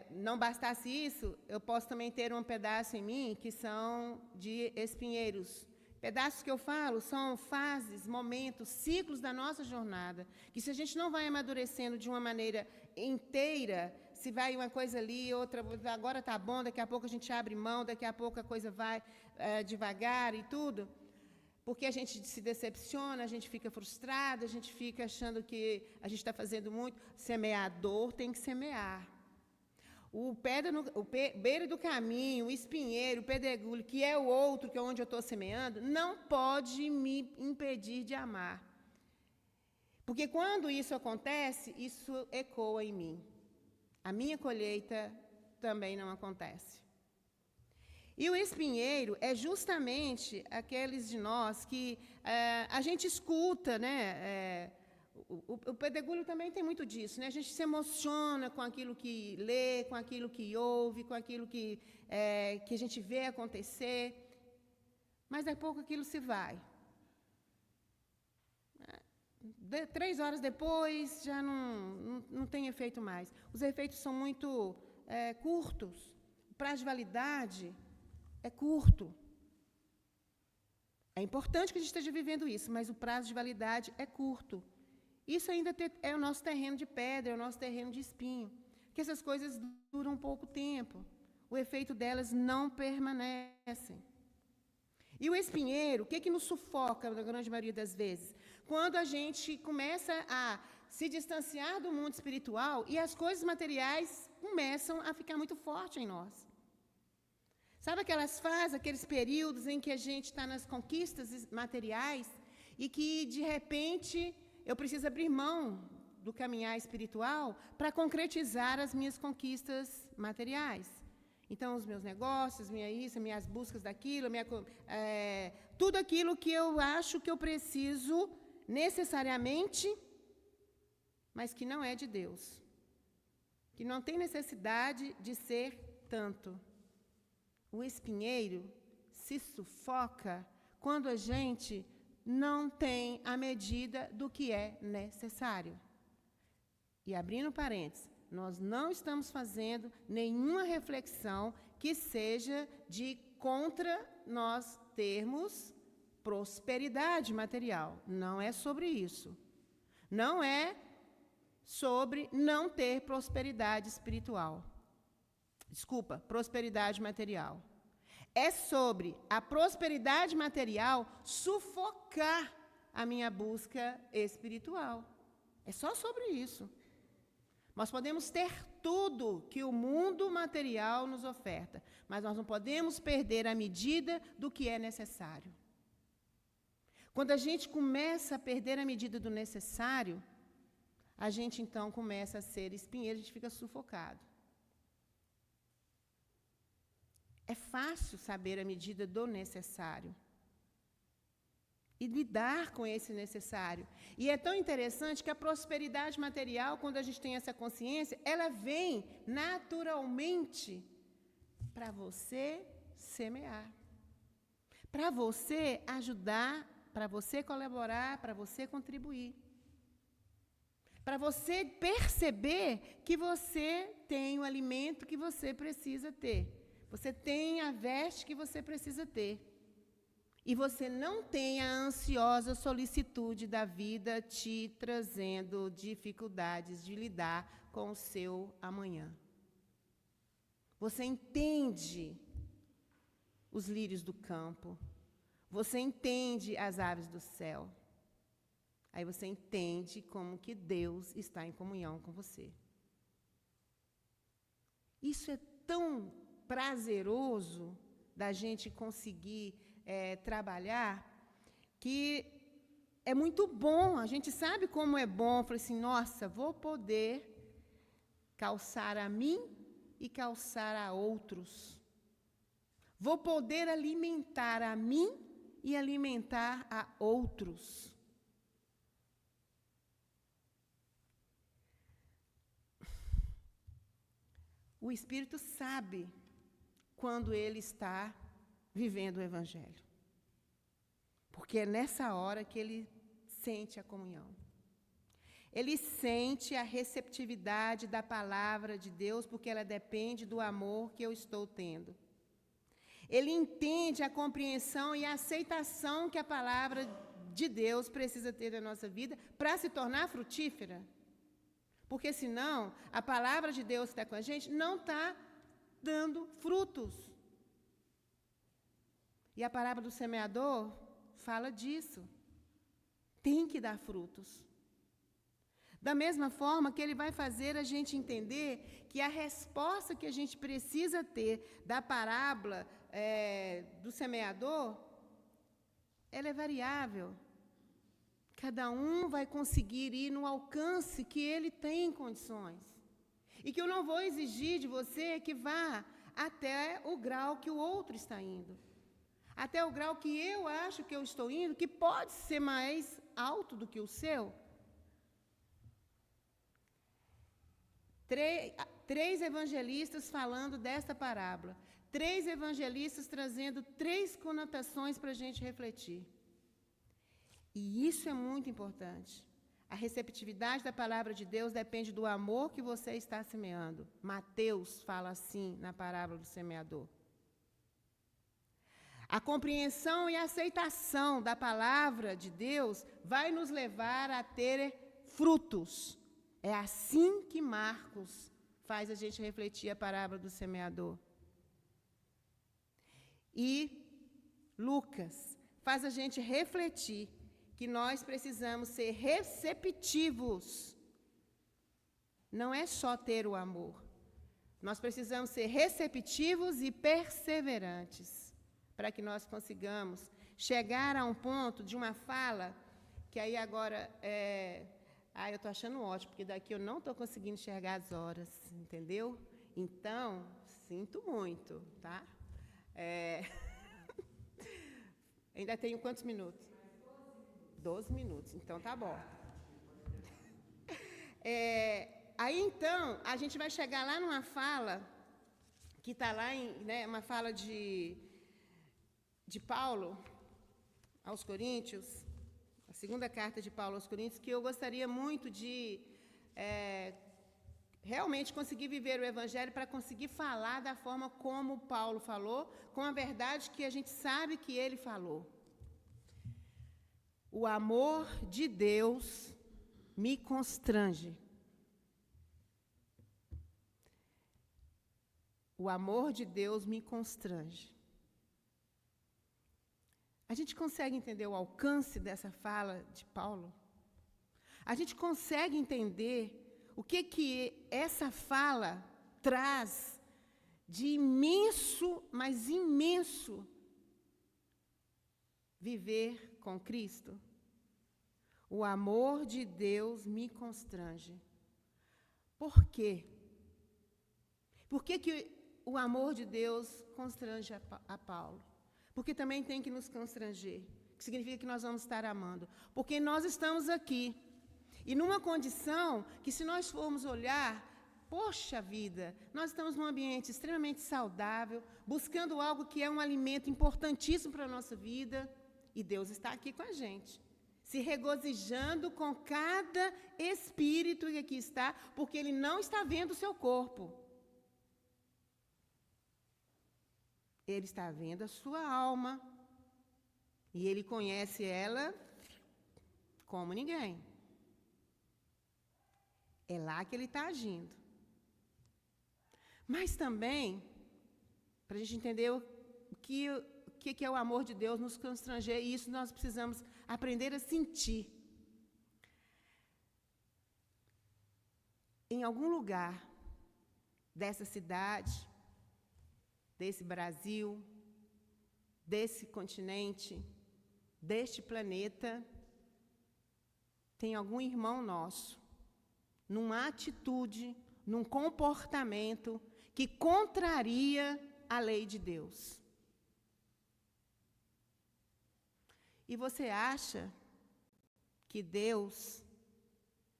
não bastasse isso, eu posso também ter um pedaço em mim que são de espinheiros. Pedaços que eu falo são fases, momentos, ciclos da nossa jornada, que se a gente não vai amadurecendo de uma maneira inteira, se vai uma coisa ali, outra, agora está bom, daqui a pouco a gente abre mão, daqui a pouco a coisa vai devagar e tudo, porque a gente se decepciona, a gente fica frustrado, a gente fica achando que a gente está fazendo muito. Semeador tem que semear. O beira do caminho, o espinheiro, o pedregulho, que é o outro, que é onde eu estou semeando, não pode me impedir de amar. Porque quando isso acontece, isso ecoa em mim. A minha colheita também não acontece. E o espinheiro é justamente aqueles de nós que a gente escuta, né? O pedregulho também tem muito disso, né? A gente se emociona com aquilo que lê, com aquilo que ouve, com aquilo que a gente vê acontecer, mas daqui a pouco aquilo se vai. 3 horas depois já não tem efeito mais. Os efeitos são muito curtos. O prazo de validade é curto. É importante que a gente esteja vivendo isso, mas o prazo de validade é curto. Isso ainda é o nosso terreno de pedra, é o nosso terreno de espinho. Que essas coisas duram pouco tempo. O efeito delas não permanece. E o espinheiro, o que nos sufoca, na grande maioria das vezes? Quando a gente começa a se distanciar do mundo espiritual e as coisas materiais começam a ficar muito fortes em nós. Sabe aquelas fases, aqueles períodos em que a gente está nas conquistas materiais e que, de repente, eu preciso abrir mão do caminhar espiritual para concretizar as minhas conquistas materiais. Então, os meus negócios, minhas buscas daquilo, tudo aquilo que eu acho que eu preciso necessariamente, mas que não é de Deus. Que não tem necessidade de ser tanto. O espinheiro se sufoca quando a gente não tem a medida do que é necessário. E abrindo parênteses, nós não estamos fazendo nenhuma reflexão que seja de contra nós termos prosperidade material. Não é sobre isso. Não é sobre não ter prosperidade espiritual. Desculpa, prosperidade material. É sobre a prosperidade material sufocar a minha busca espiritual. É só sobre isso. Nós podemos ter tudo que o mundo material nos oferta, mas nós não podemos perder a medida do que é necessário. Quando a gente começa a perder a medida do necessário, a gente então começa a ser espinheiro, a gente fica sufocado. É fácil saber a medida do necessário e lidar com esse necessário. E é tão interessante que a prosperidade material, quando a gente tem essa consciência, ela vem naturalmente para você semear, para você ajudar, para você colaborar, para você contribuir, para você perceber que você tem o alimento que você precisa ter. Você tem a veste que você precisa ter. e você não tem a ansiosa solicitude da vida te trazendo dificuldades de lidar com o seu amanhã. Você entende os lírios do campo, você entende as aves do céu. Aí você entende como que Deus está em comunhão com você. Isso é tão prazeroso da gente conseguir trabalhar, que é muito bom. A gente sabe como é bom. Falei assim, nossa, vou poder calçar a mim e calçar a outros. Vou poder alimentar a mim e alimentar a outros. O Espírito sabe quando ele está vivendo o Evangelho. Porque é nessa hora que ele sente a comunhão. Ele sente a receptividade da palavra de Deus, porque ela depende do amor que eu estou tendo. Ele entende a compreensão e a aceitação que a palavra de Deus precisa ter na nossa vida para se tornar frutífera. Porque, senão, a palavra de Deus que está com a gente não está dando frutos. E a parábola do semeador fala disso. Tem que dar frutos. Da mesma forma que ele vai fazer a gente entender que a resposta que a gente precisa ter da parábola do semeador, ela é variável. Cada um vai conseguir ir no alcance que ele tem condições. E que eu não vou exigir de você que vá até o grau que o outro está indo. Até o grau que eu acho que eu estou indo, que pode ser mais alto do que o seu. Três evangelistas falando desta parábola. 3 evangelistas trazendo 3 conotações para a gente refletir. E isso é muito importante. A receptividade da palavra de Deus depende do amor que você está semeando. Mateus fala assim na parábola do semeador. A compreensão e a aceitação da palavra de Deus vai nos levar a ter frutos. É assim que Marcos faz a gente refletir a parábola do semeador. E Lucas faz a gente refletir que nós precisamos ser receptivos. Não é só ter o amor. Nós precisamos ser receptivos e perseverantes, para que nós consigamos chegar a um ponto de uma fala, que aí agora eu estou achando ótimo, porque daqui eu não estou conseguindo enxergar as horas, entendeu? Então, sinto muito, tá? Ainda tenho quantos minutos? 12 minutos, então tá bom. Aí, então, a gente vai chegar lá numa fala, que está lá, uma fala de Paulo aos Coríntios, a segunda carta de Paulo aos Coríntios, que eu gostaria muito de realmente conseguir viver o Evangelho para conseguir falar da forma como Paulo falou, com a verdade que a gente sabe que ele falou. O amor de Deus me constrange. O amor de Deus me constrange. A gente consegue entender o alcance dessa fala de Paulo? A gente consegue entender o que essa fala traz de imenso, mas imenso, viver com Cristo? O amor de Deus me constrange. Por quê? Por que o amor de Deus constrange a Paulo? Porque também tem que nos constranger, que significa que nós vamos estar amando. Porque nós estamos aqui, e numa condição que, se nós formos olhar, poxa vida, nós estamos num ambiente extremamente saudável, buscando algo que é um alimento importantíssimo para a nossa vida, e Deus está aqui com a gente, se regozijando com cada espírito que aqui está, porque Ele não está vendo o seu corpo. Ele está vendo a sua alma. E Ele conhece ela como ninguém. É lá que Ele está agindo. Mas também, para a gente entender o que é o amor de Deus, nos constranger, e isso nós precisamos aprender a sentir. Em algum lugar dessa cidade, desse Brasil, desse continente, deste planeta, tem algum irmão nosso, numa atitude, num comportamento que contraria a lei de Deus. E você acha que Deus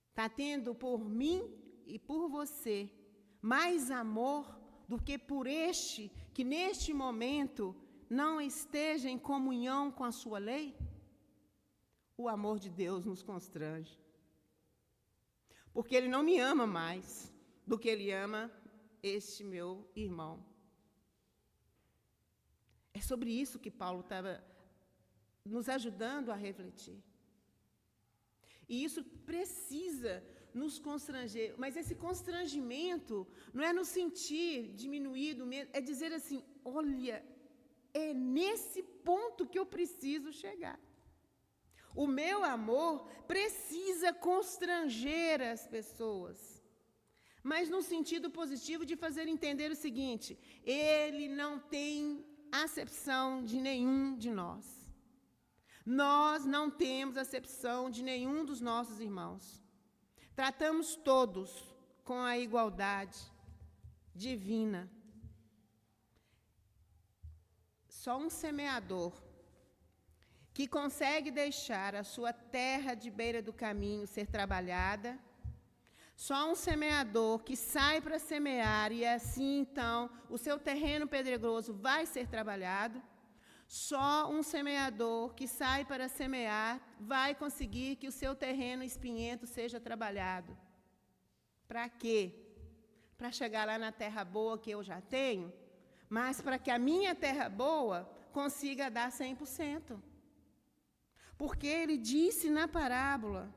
está tendo por mim e por você mais amor do que por este que neste momento não esteja em comunhão com a sua lei? O amor de Deus nos constrange. Porque Ele não me ama mais do que Ele ama este meu irmão. É sobre isso que Paulo estava nos ajudando a refletir. E isso precisa nos constranger, mas esse constrangimento não é nos sentir diminuído, é dizer assim, olha, é nesse ponto que eu preciso chegar. O meu amor precisa constranger as pessoas, mas no sentido positivo de fazer entender o seguinte, ele não tem acepção de nenhum de nós. Nós não temos acepção de nenhum dos nossos irmãos. Tratamos todos com a igualdade divina. Só um semeador que consegue deixar a sua terra de beira do caminho ser trabalhada, só um semeador que sai para semear e assim, então, o seu terreno pedregoso vai ser trabalhado, só um semeador que sai para semear vai conseguir que o seu terreno espinhento seja trabalhado. Para quê? Para chegar lá na terra boa que eu já tenho, mas para que a minha terra boa consiga dar 100%. Porque ele disse na parábola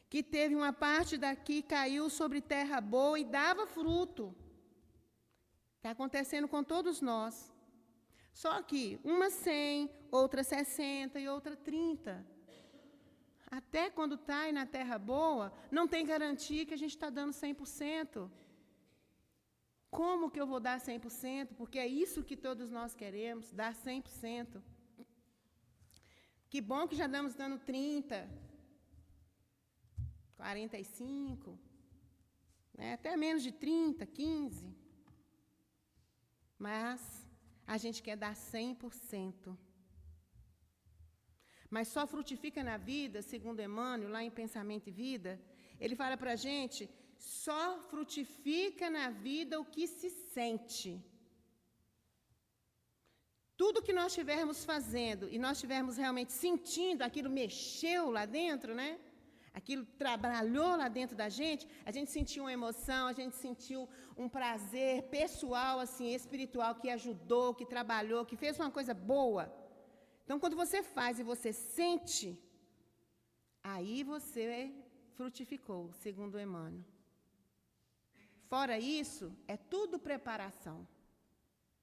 que teve uma parte daqui que caiu sobre terra boa e dava fruto. Está acontecendo com todos nós. Só que uma 100, outra 60 e outra 30. Até quando está na terra boa, não tem garantia que a gente está dando 100%. Como que eu vou dar 100%? Porque é isso que todos nós queremos, dar 100%. Que bom que já estamos dando 30, 45, né? Até menos de 30, 15. Mas a gente quer dar 100%. Mas só frutifica na vida, segundo Emmanuel, lá em Pensamento e Vida, ele fala para a gente, só frutifica na vida o que se sente. Tudo que nós estivermos fazendo e nós estivermos realmente sentindo, aquilo mexeu lá dentro, né? Aquilo trabalhou lá dentro da gente, a gente sentiu uma emoção, a gente sentiu um prazer pessoal, assim, espiritual, que ajudou, que trabalhou, que fez uma coisa boa. Então, quando você faz e você sente, aí você frutificou, segundo Emmanuel. Fora isso, é tudo preparação.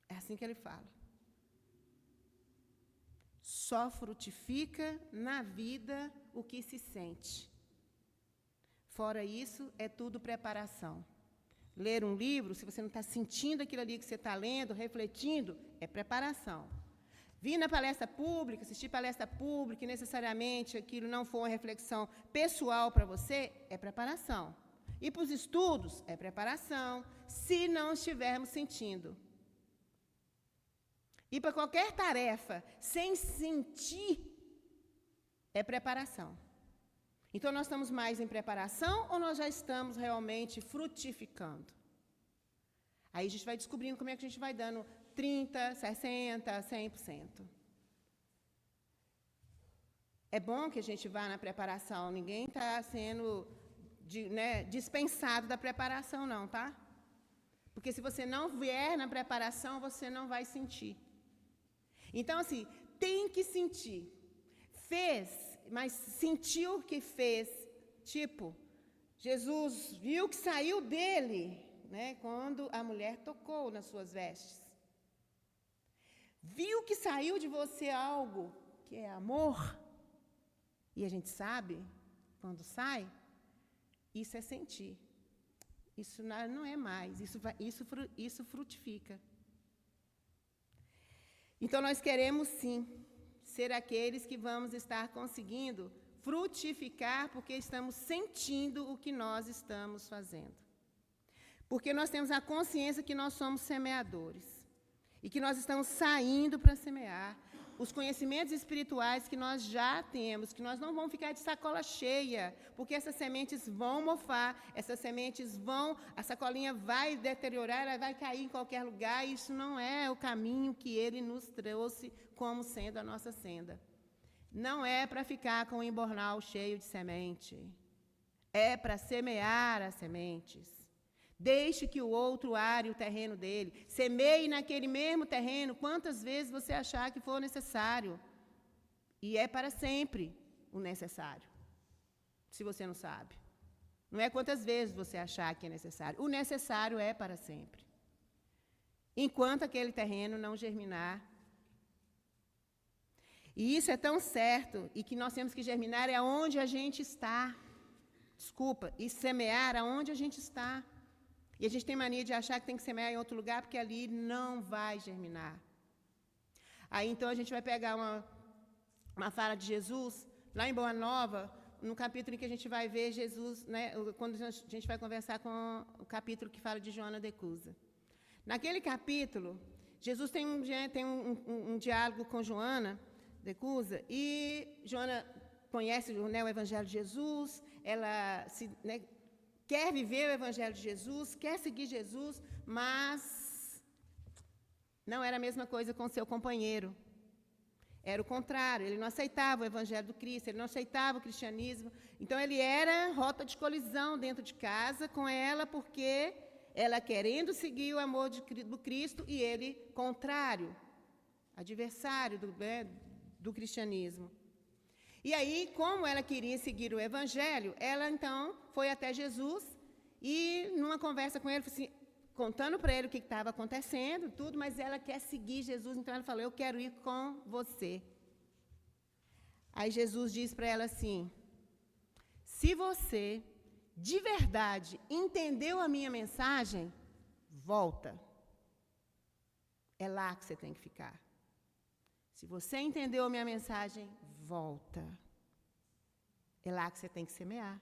É assim que ele fala. Só frutifica na vida o que se sente. Fora isso, é tudo preparação. Ler um livro, se você não está sentindo aquilo ali que você está lendo, refletindo, é preparação. Vir na palestra pública, assistir palestra pública, e necessariamente aquilo não for uma reflexão pessoal para você, é preparação. Ir para os estudos, é preparação, se não estivermos sentindo. Ir para qualquer tarefa sem sentir, é preparação. Então, nós estamos mais em preparação ou nós já estamos realmente frutificando? Aí a gente vai descobrindo como é que a gente vai dando 30%, 60%, 100%. É bom que a gente vá na preparação, ninguém está sendo dispensado da preparação, não, tá? Porque se você não vier na preparação, você não vai sentir. Então, assim, tem que sentir. fez, mas sentiu que fez. Tipo, Jesus viu que saiu dele, né, quando a mulher tocou nas suas vestes. Viu que saiu de você algo que é amor. E a gente sabe, quando sai, isso é sentir. Isso não é mais, isso frutifica. Então, nós queremos, sim, ser aqueles que vamos estar conseguindo frutificar, porque estamos sentindo o que nós estamos fazendo. Porque nós temos a consciência que nós somos semeadores e que nós estamos saindo para semear os conhecimentos espirituais que nós já temos, que nós não vamos ficar de sacola cheia, porque essas sementes vão mofar, a sacolinha vai deteriorar, ela vai cair em qualquer lugar, e isso não é o caminho que Ele nos trouxe como sendo a nossa senda. Não é para ficar com o embornal cheio de semente, é para semear as sementes. Deixe que o outro are o terreno dele. Semeie naquele mesmo terreno quantas vezes você achar que for necessário. E é para sempre o necessário, se você não sabe. Não é quantas vezes você achar que é necessário. O necessário é para sempre. Enquanto aquele terreno não germinar. E isso é tão certo, e que nós temos que germinar é aonde a gente está. E semear aonde a gente está. E a gente tem mania de achar que tem que semear em outro lugar, porque ali não vai germinar. Aí, então, a gente vai pegar uma fala de Jesus, lá em Boa Nova, no capítulo em que a gente vai ver Jesus, né, quando a gente vai conversar com o capítulo que fala de Joana de Cusa. Naquele capítulo, Jesus tem um diálogo com Joana de Cusa, e Joana conhece, né, o Evangelho de Jesus, ela quer viver o Evangelho de Jesus, quer seguir Jesus, mas não era a mesma coisa com seu companheiro. Era o contrário, ele não aceitava o Evangelho do Cristo, ele não aceitava o cristianismo. Então, ele era rota de colisão dentro de casa com ela, porque ela querendo seguir o amor do Cristo e ele contrário, adversário do cristianismo. E aí, como ela queria seguir o Evangelho, ela, então, foi até Jesus e, numa conversa com ele, assim, contando para ele o que estava acontecendo, tudo, mas ela quer seguir Jesus, então ela falou, eu quero ir com você. Aí Jesus diz para ela assim, se você, de verdade, entendeu a minha mensagem, volta. É lá que você tem que ficar. Se você entendeu a minha mensagem, volta. É lá que você tem que semear.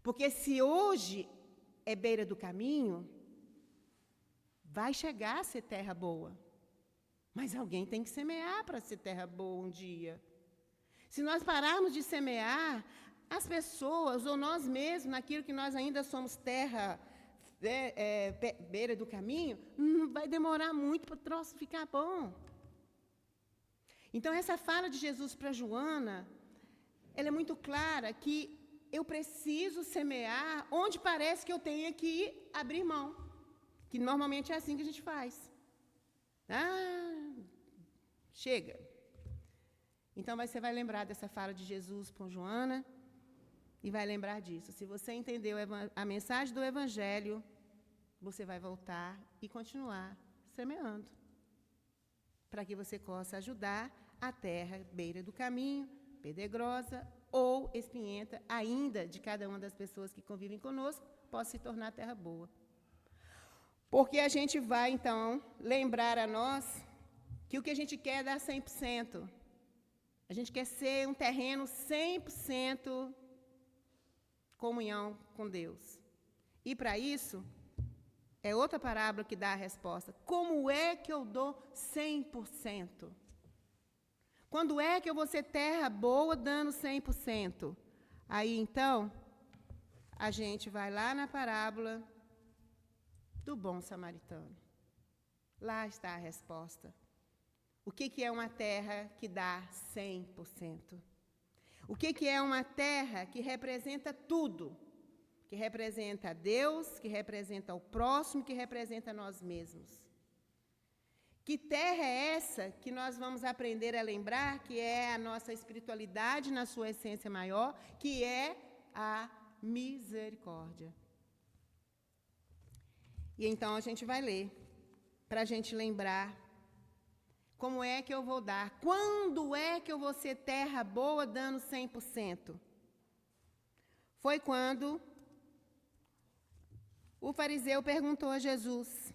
Porque se hoje é beira do caminho, vai chegar a ser terra boa. Mas alguém tem que semear para ser terra boa um dia. Se nós pararmos de semear, as pessoas, ou nós mesmos, naquilo que nós ainda somos terra, beira do caminho, vai demorar muito para o troço ficar bom. Então, essa fala de Jesus para Joana, ela é muito clara que eu preciso semear onde parece que eu tenha que abrir mão. Que normalmente é assim que a gente faz. Chega. Então, você vai lembrar dessa fala de Jesus com Joana e vai lembrar disso. Se você entendeu a mensagem do Evangelho, você vai voltar e continuar semeando, para que você possa ajudar a terra beira do caminho, pedregosa ou espinhenta, ainda de cada uma das pessoas que convivem conosco, possa se tornar terra boa. Porque a gente vai, então, lembrar a nós que o que a gente quer é dar 100%. A gente quer ser um terreno 100% comunhão com Deus. E, para isso, é outra parábola que dá a resposta. Como é que eu dou 100%? Quando é que eu vou ser terra boa dando 100%? Aí, então, a gente vai lá na parábola do bom samaritano. Lá está a resposta. O que é uma terra que dá 100%? O que é uma terra que representa tudo? Que representa Deus, que representa o próximo, que representa nós mesmos. Que terra é essa que nós vamos aprender a lembrar, que é a nossa espiritualidade na sua essência maior, que é a misericórdia. E então a gente vai ler, para a gente lembrar como é que eu vou dar, quando é que eu vou ser terra boa dando 100%. Foi quando o fariseu perguntou a Jesus,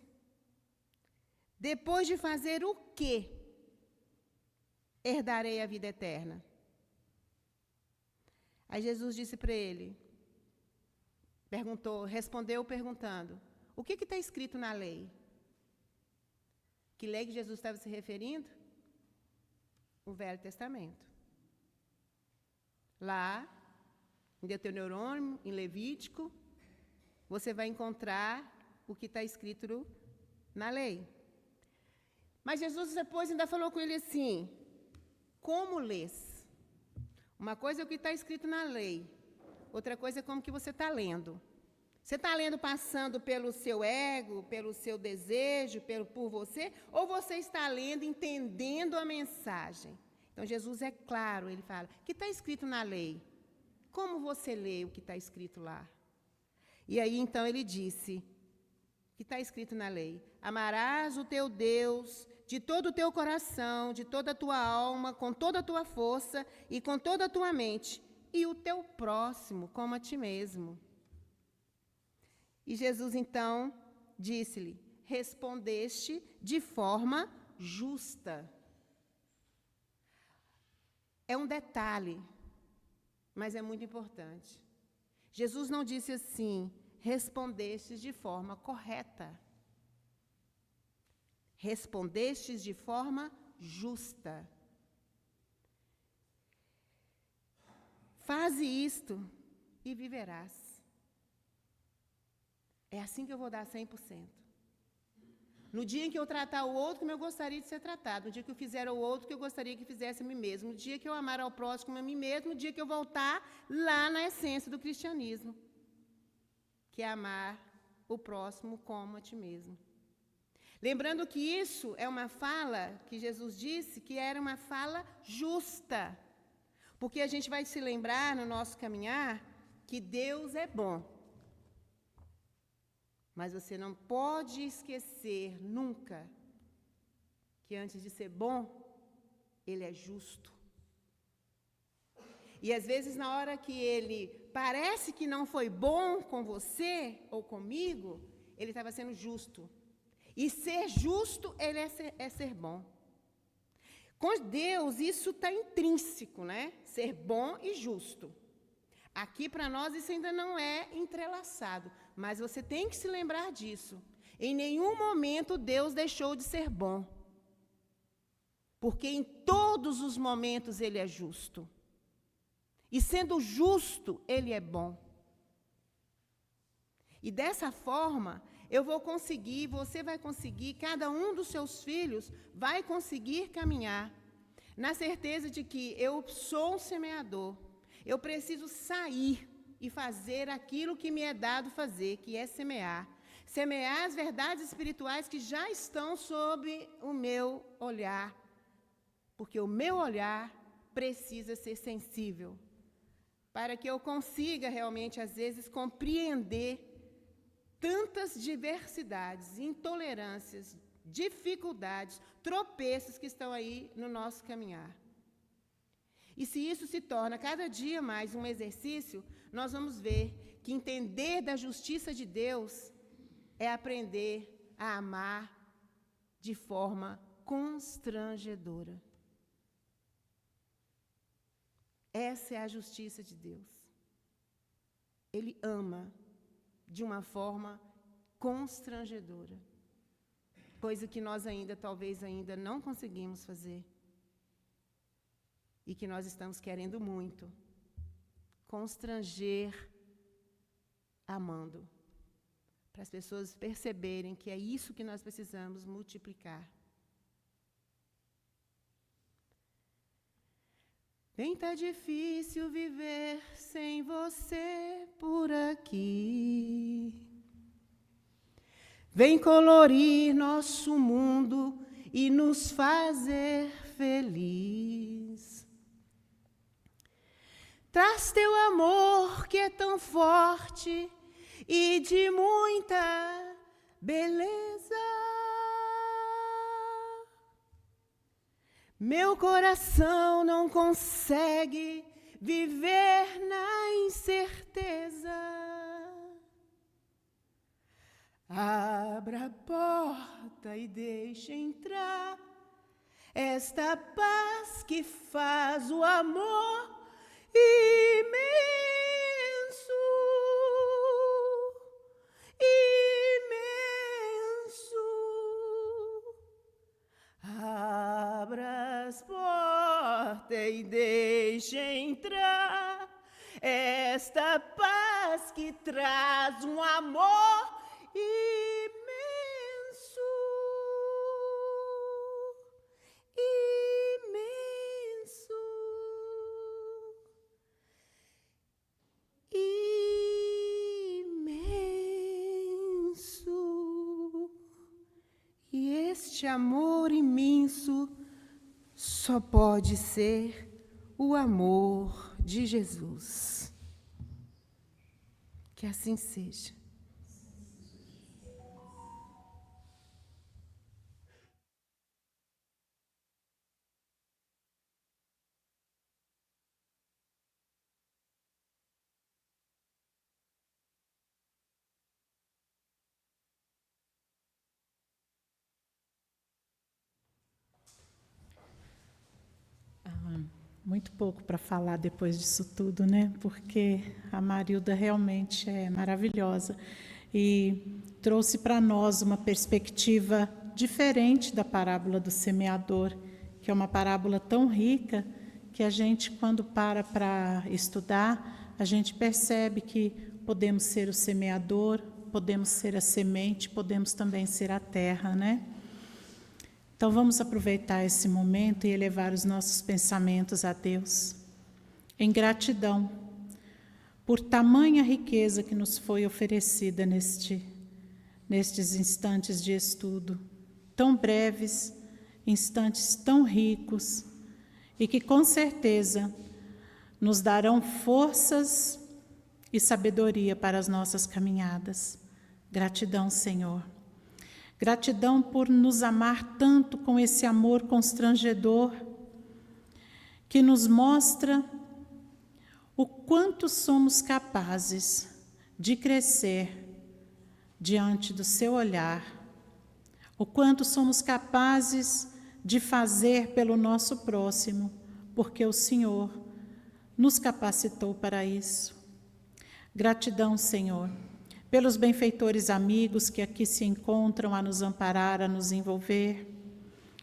depois de fazer o quê herdarei a vida eterna? Aí Jesus disse para ele, respondeu perguntando, o que está escrito na lei? Que lei que Jesus estava se referindo? O Velho Testamento. Lá, em Deuteronômio, em Levítico, você vai encontrar o que está escrito na lei. Mas Jesus depois ainda falou com ele assim, como lês? Uma coisa é o que está escrito na lei, outra coisa é como que você está lendo. Você está lendo passando pelo seu ego, pelo seu desejo, por você, ou você está lendo entendendo a mensagem? Então, Jesus é claro, ele fala, o que está escrito na lei? Como você lê o que está escrito lá? E aí, então, ele disse, o que está escrito na lei? Amarás o teu Deus de todo o teu coração, de toda a tua alma, com toda a tua força e com toda a tua mente, e o teu próximo como a ti mesmo. E Jesus, então, disse-lhe, respondeste de forma justa. É um detalhe, mas é muito importante. Jesus não disse assim, respondestes de forma correta. Respondestes de forma justa. Faze isto e viverás. É assim que eu vou dar 100%. No dia em que eu tratar o outro como eu gostaria de ser tratado, no dia que eu fizer ao outro que eu gostaria que fizesse a mim mesmo, no dia que eu amar ao próximo como a mim mesmo, no dia que eu voltar lá na essência do cristianismo, que é amar o próximo como a ti mesmo. Lembrando que isso é uma fala que Jesus disse que era uma fala justa, porque a gente vai se lembrar no nosso caminhar que Deus é bom. Mas você não pode esquecer nunca que antes de ser bom, Ele é justo. E às vezes na hora que Ele parece que não foi bom com você ou comigo, Ele estava sendo justo. E ser justo, Ele é ser bom. Com Deus, isso está intrínseco, né? Ser bom e justo. Aqui, para nós, isso ainda não é entrelaçado, mas você tem que se lembrar disso. Em nenhum momento Deus deixou de ser bom, porque em todos os momentos Ele é justo. E sendo justo, Ele é bom. E dessa forma, eu vou conseguir, você vai conseguir, cada um dos seus filhos vai conseguir caminhar, na certeza de que eu sou um semeador. Eu preciso sair e fazer aquilo que me é dado fazer, que é semear. Semear as verdades espirituais que já estão sob o meu olhar. Porque o meu olhar precisa ser sensível, para que eu consiga realmente, às vezes, compreender tantas diversidades, intolerâncias, dificuldades, tropeços que estão aí no nosso caminhar. E se isso se torna cada dia mais um exercício, nós vamos ver que entender da justiça de Deus é aprender a amar de forma constrangedora. Essa é a justiça de Deus. Ele ama de uma forma constrangedora, coisa que nós talvez ainda não conseguimos fazer. E que nós estamos querendo muito, constranger amando, para as pessoas perceberem que é isso que nós precisamos multiplicar. Bem, tá difícil viver sem você por aqui. Vem colorir nosso mundo e nos fazer feliz. Traz teu amor que é tão forte e de muita beleza. Meu coração não consegue viver na incerteza. Abra a porta e deixe entrar esta paz que faz o amor imenso, imenso. Abra as portas e deixe entrar esta paz que traz um amor imenso, imenso, imenso. E este amor imenso só pode ser o amor de Jesus. Que assim seja. Muito pouco para falar depois disso tudo, né? Porque a Marilda realmente é maravilhosa e trouxe para nós uma perspectiva diferente da parábola do semeador, que é uma parábola tão rica que a gente, quando para estudar, a gente percebe que podemos ser o semeador, podemos ser a semente, podemos também ser a terra, né? Então vamos aproveitar esse momento e elevar os nossos pensamentos a Deus, em gratidão por tamanha riqueza que nos foi oferecida nestes instantes de estudo, tão breves, instantes tão ricos, e que com certeza nos darão forças e sabedoria para as nossas caminhadas. Gratidão, Senhor. Gratidão por nos amar tanto com esse amor constrangedor, que nos mostra o quanto somos capazes de crescer diante do seu olhar, o quanto somos capazes de fazer pelo nosso próximo, porque o Senhor nos capacitou para isso. Gratidão, Senhor, pelos benfeitores amigos que aqui se encontram a nos amparar, a nos envolver.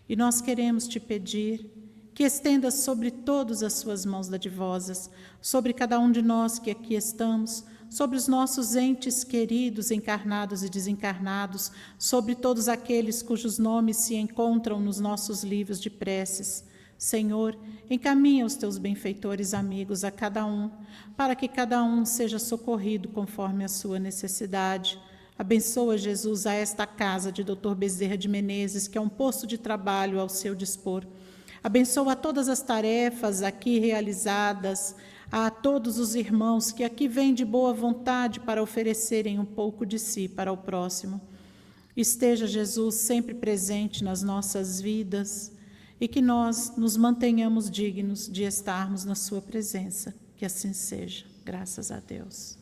E nós queremos te pedir que estenda sobre todos as suas mãos dadivosas, sobre cada um de nós que aqui estamos, sobre os nossos entes queridos, encarnados e desencarnados, sobre todos aqueles cujos nomes se encontram nos nossos livros de preces. Senhor, encaminha os teus benfeitores amigos a cada um, para que cada um seja socorrido conforme a sua necessidade. Abençoa, Jesus, a esta casa de Dr. Bezerra de Menezes, que é um posto de trabalho ao seu dispor. Abençoa todas as tarefas aqui realizadas, a todos os irmãos que aqui vêm de boa vontade para oferecerem um pouco de si para o próximo. Esteja, Jesus, sempre presente nas nossas vidas, e que nós nos mantenhamos dignos de estarmos na sua presença. Que assim seja. Graças a Deus.